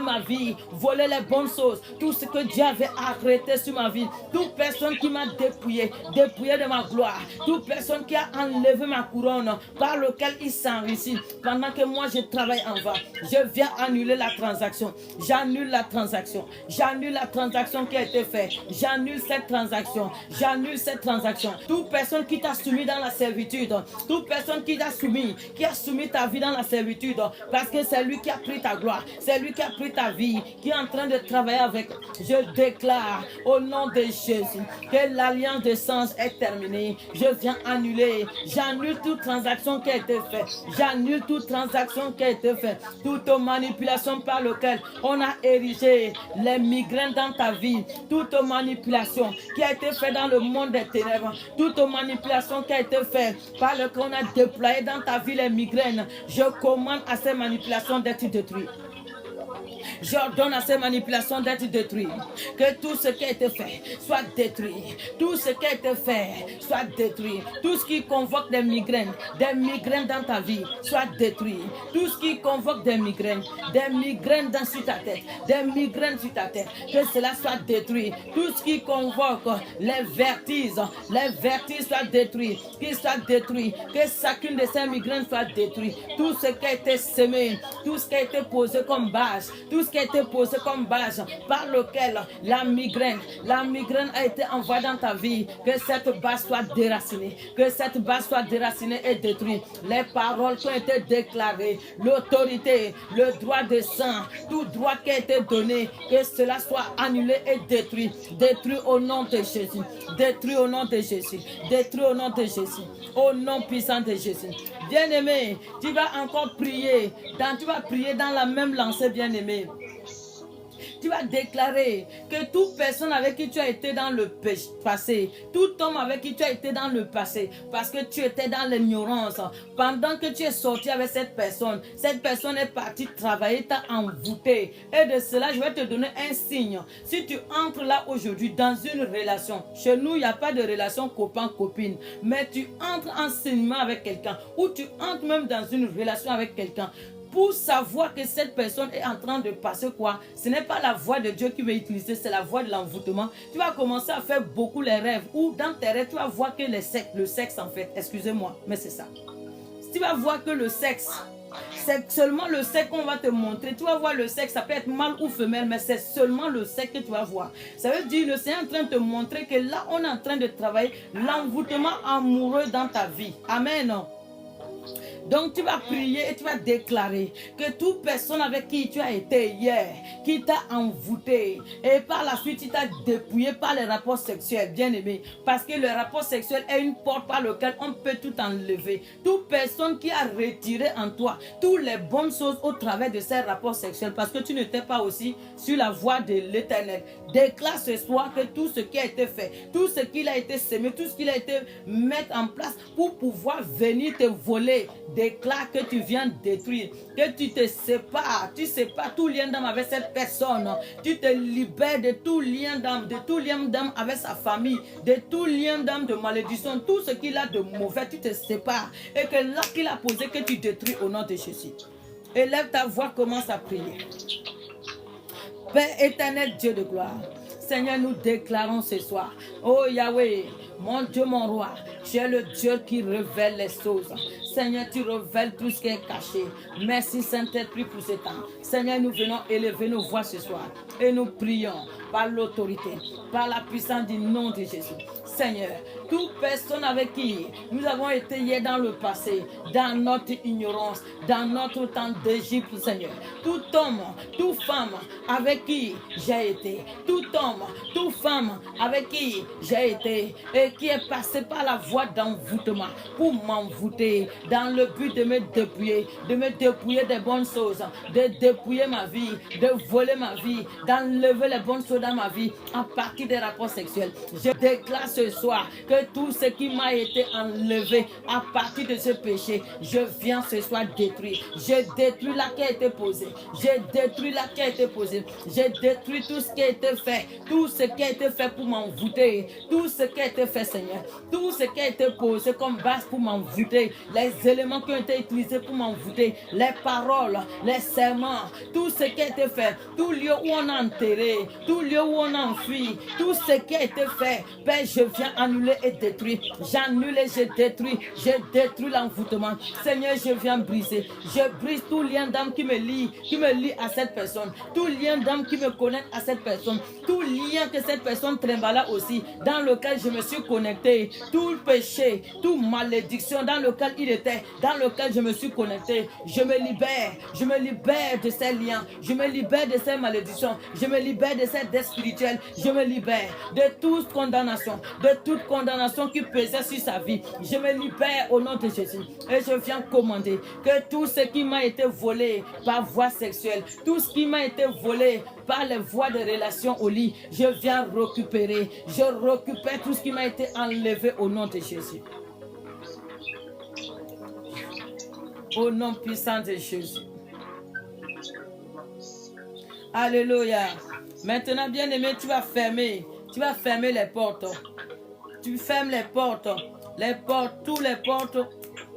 ma vie, volé les bonnes choses, tout ce que Dieu avait arrêté sur ma vie, toute personne qui m'a dépouillé de ma gloire, toute personne qui a enlevé ma couronne par lequel il s'enrichit pendant que moi je travaille en vain, je viens annuler la transaction. J'annule la transaction. J'annule la transaction qui a été faite. J'annule cette transaction. J'annule cette transaction. Toute personne qui t'a soumis dans la servitude, toute personne qui t'a soumis, qui a soumis ta vie dans la servitude, parce que c'est lui qui a pris ta gloire, c'est lui qui a pris ta vie, qui est en train de travailler avec. Je déclare au nom de Jésus que l'alliance de sens est terminée. Je viens annuler. J'annule toute transaction qui a été faite. J'annule toute transaction qui a été faite. Toute manipulation par laquelle on a érigé les migraines dans ta vie, toute manipulation qui a été faite dans le monde des ténèbres, toute manipulation qui a été faite par lequel on a déployé dans ta vie les migraines, je commande à ces manipulations d'être détruites. J'ordonne à ces manipulations d'être détruites. Que tout ce qui a été fait soit détruit. Tout ce qui a été fait soit détruit. Tout ce qui convoque des migraines dans ta vie, soit détruit. Tout ce qui convoque des migraines sur ta tête, des migraines sur ta tête, que cela soit détruit. Tout ce qui convoque les vertiges soient détruits. Qu'ils soient détruits. Que chacune de ces migraines soit détruite. Tout ce qui a été semé, tout ce qui a été posé comme base, tout ce qui a été posé comme base par lequel la migraine a été envoyée dans ta vie, que cette base soit déracinée, que cette base soit déracinée et détruite. Les paroles qui ont été déclarées, l'autorité, le droit de sang, tout droit qui a été donné, que cela soit annulé et détruit. Détruit au nom de Jésus. Détruit au nom de Jésus. Détruit au nom de Jésus. Au nom puissant de Jésus. Bien-aimé, tu vas encore prier. Tu vas prier dans la même lancée, bien-aimé. Tu vas déclarer que toute personne avec qui tu as été dans le passé, tout homme avec qui tu as été dans le passé, parce que tu étais dans l'ignorance, pendant que tu es sorti avec cette personne est partie travailler, t'a envoûté. Et de cela, je vais te donner un signe. Si tu entres là aujourd'hui dans une relation, chez nous, il n'y a pas de relation copain-copine, mais tu entres en enseignement avec quelqu'un, ou tu entres même dans une relation avec quelqu'un, pour savoir que cette personne est en train de passer quoi, ce n'est pas la voix de Dieu qui va utiliser, c'est la voix de l'envoûtement. Tu vas commencer à faire beaucoup les rêves, ou dans tes rêves, tu vas voir que le sexe en fait, excusez-moi, mais c'est ça. Tu vas voir que le sexe, c'est seulement le sexe qu'on va te montrer. Tu vas voir le sexe, ça peut être mâle ou femelle, mais c'est seulement le sexe que tu vas voir. Ça veut dire le Seigneur est en train de te montrer que là, on est en train de travailler l'envoûtement amoureux dans ta vie. Amen. Donc tu vas prier et tu vas déclarer que toute personne avec qui tu as été hier, qui t'a envoûté et par la suite il t'a dépouillé par les rapports sexuels, bien aimé, parce que le rapport sexuel est une porte par laquelle on peut tout enlever. Toute personne qui a retiré en toi toutes les bonnes choses au travers de ces rapports sexuels, parce que tu n'étais pas aussi sur la voie de l'Éternel, déclare ce soir que tout ce qui a été fait, tout ce qu'il a été semé, tout ce qu'il a été mis en place pour pouvoir venir te voler, déclare que tu viens détruire, que tu te sépares, tu sépares tout lien d'âme avec cette personne, tu te libères de tout lien d'âme, avec sa famille, de tout lien d'âme de malédiction, tout ce qu'il a de mauvais, tu te sépares, et que là qu'il a posé, que tu détruis au nom de Jésus. Élève ta voix, commence à prier. Père éternel, Dieu de gloire, Seigneur, nous déclarons ce soir, oh Yahweh, mon Dieu, mon roi, tu es le Dieu qui révèle les choses. Seigneur, tu révèles tout ce qui est caché. Merci Saint-Esprit pour ce temps. Seigneur, nous venons élever nos voix ce soir et nous prions par l'autorité, par la puissance du nom de Jésus. Seigneur, toute personne avec qui nous avons été hier dans le passé, dans notre ignorance, dans notre temps d'Égypte, Seigneur, tout homme, toute femme avec qui j'ai été, tout homme, toute femme avec qui j'ai été et qui est passé par la voie d'envoûtement pour m'envoûter dans le but de me dépouiller des bonnes choses, de dépouiller ma vie, de voler ma vie, d'enlever les bonnes choses dans ma vie à partir des rapports sexuels. Je déclare ce soir que tout ce qui m'a été enlevé à partir de ce péché, je viens ce soir détruire. Je détruis la qui a été posée. Je détruis la qui a été posée. Je détruis tout ce qui a été fait. Tout ce qui a été fait pour m'envoûter. Tout ce qui a été fait, Seigneur. Tout ce qui a été posé comme base pour m'envoûter. Les éléments qui ont été utilisés pour m'envoûter. Les paroles, les serments. Tout ce qui a été fait. Tout lieu où on a enterré. Tout lieu où on a enfui. Tout ce qui a été fait. Père, je viens annuler et détruire. J'annule et je détruis l'envoûtement. Seigneur, je viens briser. Je brise tout lien d'âme qui me lie à cette personne. Tout lien d'âme qui me connecte à cette personne. Tout lien que cette personne trimbala aussi, dans lequel je me suis connecté. Tout péché, toute malédiction dans lequel il était, dans lequel je me suis connecté. Je me libère de ces liens. Je me libère de ces malédictions. Je me libère de ces dettes spirituelles. Je me libère de toute condamnation, qui pesait sur sa vie. Je me libère au nom de Jésus. Et je viens commander que tout ce qui m'a été volé par voie sexuelle, tout ce qui m'a été volé par les voies de relations au lit, je viens récupérer. Je récupère tout ce qui m'a été enlevé au nom de Jésus. Au nom puissant de Jésus. Alléluia. Maintenant, bien-aimé, tu vas fermer les portes. Tu fermes les portes, toutes les portes,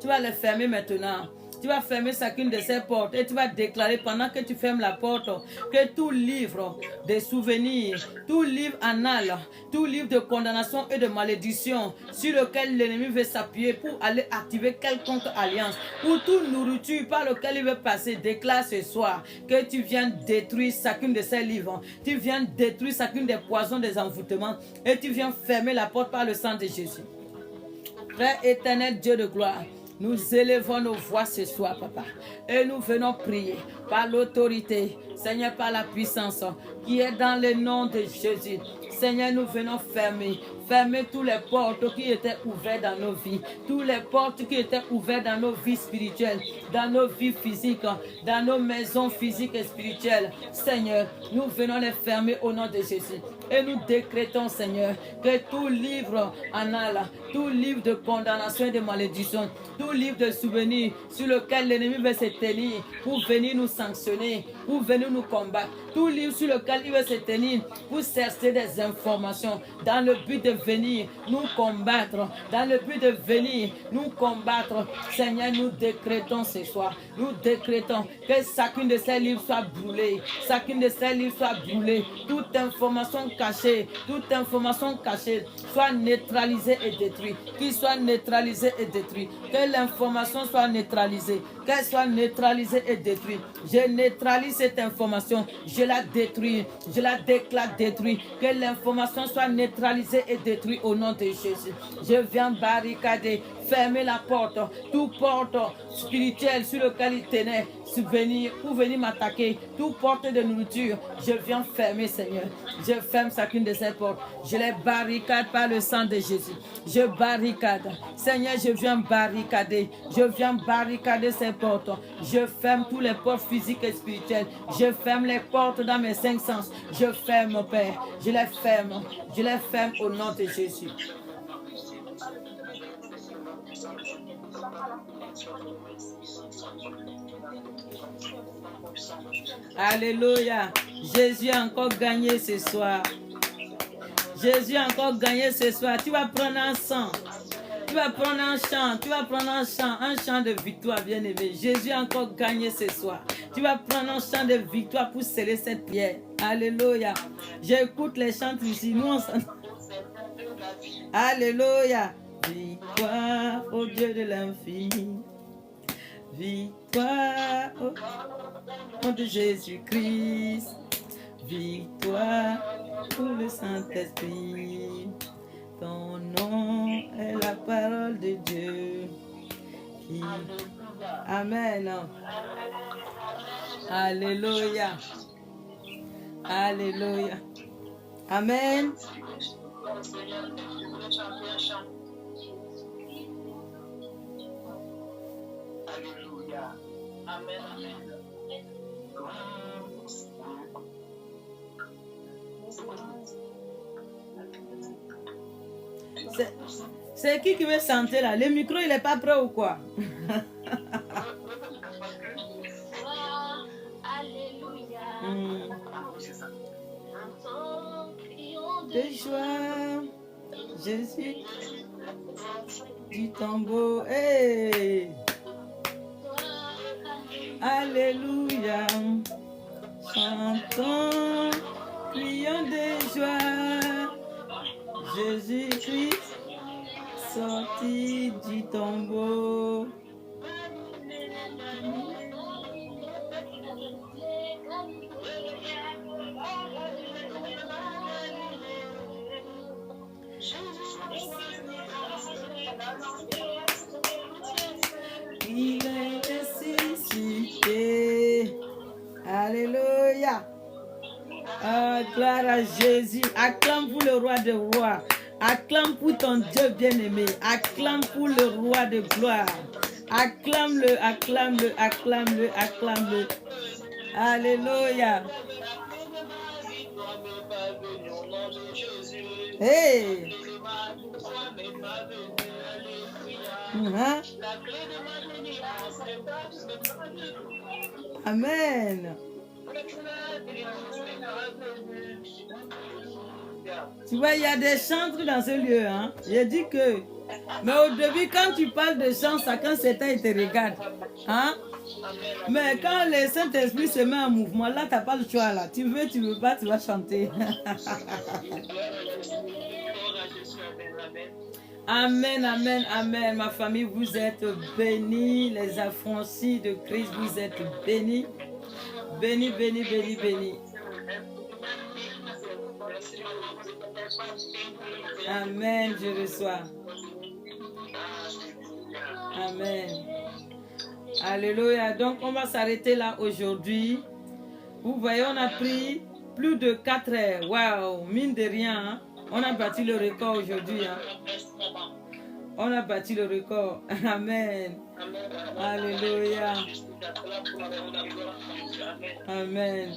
tu vas les fermer maintenant. Tu vas fermer chacune de ces portes et tu vas déclarer pendant que tu fermes la porte que tout livre de souvenirs, tout livre anal, tout livre de condamnation et de malédiction sur lequel l'ennemi veut s'appuyer pour aller activer quelconque alliance, pour toute nourriture par lequel il veut passer, déclare ce soir que tu viens détruire chacune de ces livres, tu viens détruire chacune des poisons, des envoûtements et tu viens fermer la porte par le sang de Jésus. Père éternel, Dieu de gloire, nous élevons nos voix ce soir, papa, et nous venons prier par l'autorité, Seigneur, par la puissance qui est dans le nom de Jésus. Seigneur, nous venons fermer tous les portes qui étaient ouvertes dans nos vies, toutes les portes qui étaient ouvertes dans nos vies spirituelles, dans nos vies physiques, dans nos maisons physiques et spirituelles. Seigneur, nous venons les fermer au nom de Jésus. Et nous décrétons, Seigneur, que tout livre anal, tout livre de condamnation et de malédiction, tout livre de souvenirs sur lequel l'ennemi veut se tenir pour venir nous sanctionner, pour venir nous combattre, tout livre sur lequel il veut se tenir pour chercher des informations dans le but de venir nous combattre, dans le but de venir nous combattre. Seigneur, nous décrétons ce soir, nous décrétons que chacune de ces livres soit brûlée, chacune de ces livres soit brûlée, toute information cachée soit neutralisée et détruite, qu'il soit neutralisé et détruit, que l'information soit neutralisée, qu'elle soit neutralisée et détruite. Je neutralise cette information, je la détruis, je la déclare détruite, que l'information soit neutralisée et détruite au nom de Jésus. Je viens barricader, fermer la porte, toute porte spirituelle sur laquelle il tenait pour venir m'attaquer, toute porte de nourriture, je viens fermer, Seigneur. Je ferme chacune de ces portes, je les barricade par le sang de Jésus. Je barricade, Seigneur, je viens barricader ces portes. Je ferme tous les portes physiques et spirituelles. Je ferme les portes dans mes 5 sens. Je ferme, Père, je les ferme au nom de Jésus. Alléluia. Jésus a encore gagné ce soir. Jésus a encore gagné ce soir. Tu vas prendre un sang. Tu vas prendre un chant de victoire, bien-aimé. Jésus a encore gagné ce soir. Tu vas prendre un chant de victoire pour sceller cette prière. Alléluia. J'écoute les chants ici. Nous, on s'en... Alléluia. Victoire au Dieu de l'infini. Victoire au nom de Jésus-Christ. Victoire pour le Saint-Esprit. Ton nom est la parole de Dieu. Amen. Alléluia. Alléluia. Amen. Alléluia. Amen. C'est qui veut chanter là? Le micro, il n'est pas prêt ou quoi? Alléluia. De joie, Jésus du tambour. Hey. Alléluia. Chantons, crions de joie. Jésus-Christ sorti du tombeau. Il est ressuscité. Alléluia. Gloire à Jésus. Acclame pour le roi de rois. Acclame pour ton Dieu bien-aimé. Acclame pour le roi de gloire. Acclame-le, acclame-le, acclame-le, acclame-le. Alléluia. Hey. Amen. Tu vois, il y a des chantres dans ce lieu. Hein? J'ai dit que Mais au début, quand tu parles de chant, chacun s'éteint et te regarde. Hein? Mais quand le Saint-Esprit se met en mouvement, là, tu n'as pas le choix. Là. Tu veux pas, tu vas chanter. Amen, amen, amen. Ma famille, vous êtes bénis. Les affranchis de Christ, vous êtes bénis. Bénis, bénis, bénis, bénis. Amen, je reçois. Amen. Alléluia. Donc, on va s'arrêter là aujourd'hui. Vous voyez, on a pris plus de 4 heures. Waouh, mine de rien, hein? On a battu le record aujourd'hui. Hein? On a battu le record. Amen. Alléluia. Amen.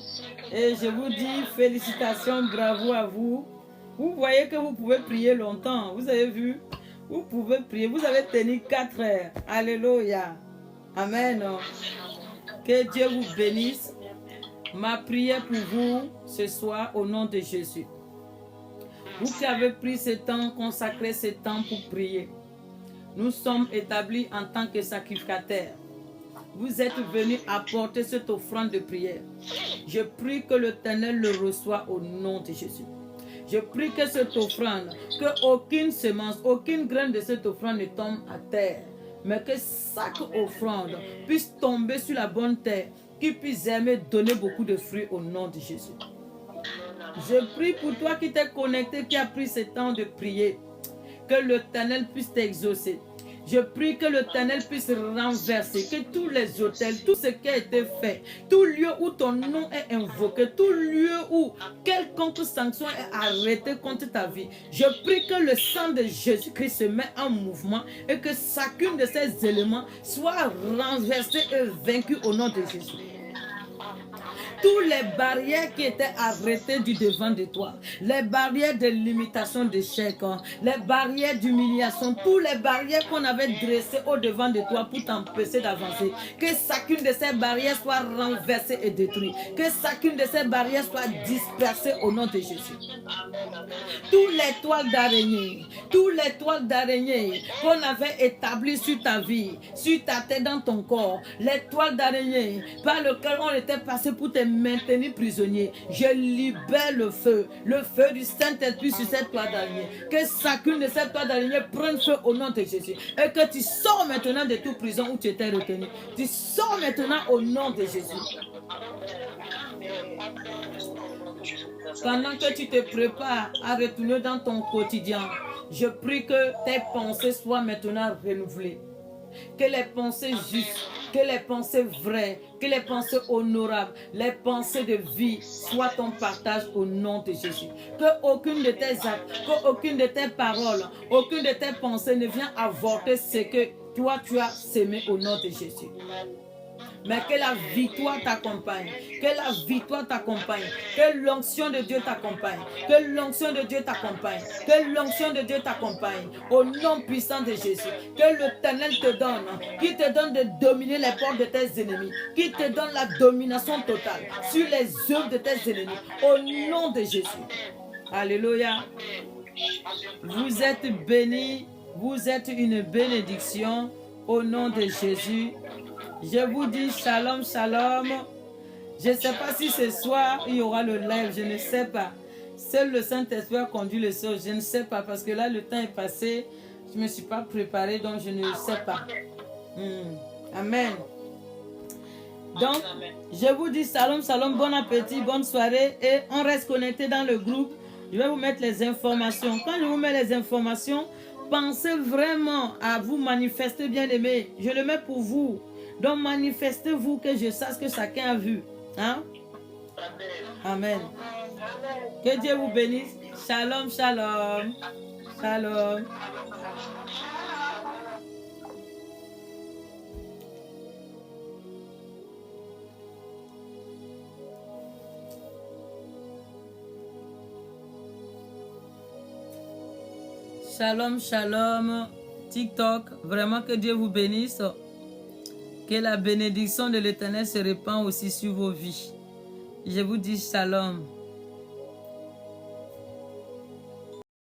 Et je vous dis félicitations, bravo à vous. Vous voyez que vous pouvez prier longtemps. Vous avez vu? Vous pouvez prier. Vous avez tenu 4 heures. Alléluia. Amen. Que Dieu vous bénisse. Ma prière pour vous ce soir au nom de Jésus. Vous qui avez pris ce temps, consacré ce temps pour prier. Nous sommes établis en tant que sacrificateurs. Vous êtes venus apporter cette offrande de prière. Je prie que l'Éternel le reçoive au nom de Jésus. Je prie que cette offrande, qu'aucune semence, aucune graine de cette offrande ne tombe à terre. Mais que chaque offrande puisse tomber sur la bonne terre, qui puisse aimer donner beaucoup de fruits au nom de Jésus. Je prie pour toi qui t'es connecté, qui a pris ce temps de prier, que l'Éternel puisse t'exaucer. Je prie que l'Éternel puisse renverser, que tous les hôtels, tout ce qui a été fait, tout lieu où ton nom est invoqué, tout lieu où quelconque sanction est arrêtée contre ta vie, je prie que le sang de Jésus-Christ se met en mouvement et que chacun de ces éléments soit renversé et vaincu au nom de Jésus. Toutes les barrières qui étaient arrêtées du devant de toi, les barrières de limitation d'échec, les barrières d'humiliation, toutes les barrières qu'on avait dressées au devant de toi pour t'empêcher d'avancer, que chacune de ces barrières soit renversée et détruite, que chacune de ces barrières soit dispersée au nom de Jésus. Toutes les toiles d'araignée qu'on avait établies sur ta vie, sur ta tête, dans ton corps, les toiles d'araignée par lesquelles on était passé pour te maintenir prisonnier, je libère le feu du Saint-Esprit sur cette toile d'araignée, que chacune de ces toiles d'araignée prenne feu au nom de Jésus, et que tu sors maintenant de toute prison où tu étais retenu. Tu sors maintenant au nom de Jésus. Pendant que tu te prépares à retourner dans ton quotidien, je prie que tes pensées soient maintenant renouvelées. Que les pensées justes, que les pensées vraies, que les pensées honorables, les pensées de vie soient ton partage au nom de Jésus. Que aucune de tes actes, qu'aucune de tes paroles, aucune de tes pensées ne vienne avorter ce que toi tu as sémé au nom de Jésus. Mais que la victoire t'accompagne, que la victoire t'accompagne, que l'onction de Dieu t'accompagne, que l'onction de Dieu t'accompagne, que l'onction de Dieu t'accompagne, au nom puissant de Jésus, que l'Éternel te donne, qui te donne de dominer les portes de tes ennemis, qui te donne la domination totale sur les œuvres de tes ennemis, au nom de Jésus. Alléluia. Vous êtes bénis, vous êtes une bénédiction, au nom de Jésus. Je vous dis shalom, shalom. Je ne sais pas si ce soir, il y aura le live, je ne sais pas. Seul le Saint-Esprit a conduit le soir, je ne sais pas, parce que là, le temps est passé. Je ne me suis pas préparée, donc je ne sais pas. Amen. Donc, je vous dis shalom, shalom, bon appétit, bonne soirée, et on reste connecté dans le groupe. Je vais vous mettre les informations. Quand je vous mets les informations, pensez vraiment à vous manifester, bien aimé. Je le mets pour vous. Donc manifestez-vous, que je sache que chacun a vu. Hein? Amen. Que Dieu vous bénisse. Shalom, shalom. Shalom. Shalom, shalom. TikTok, vraiment que Dieu vous bénisse. Que la bénédiction de l'Éternel se répand aussi sur vos vies. Je vous dis shalom.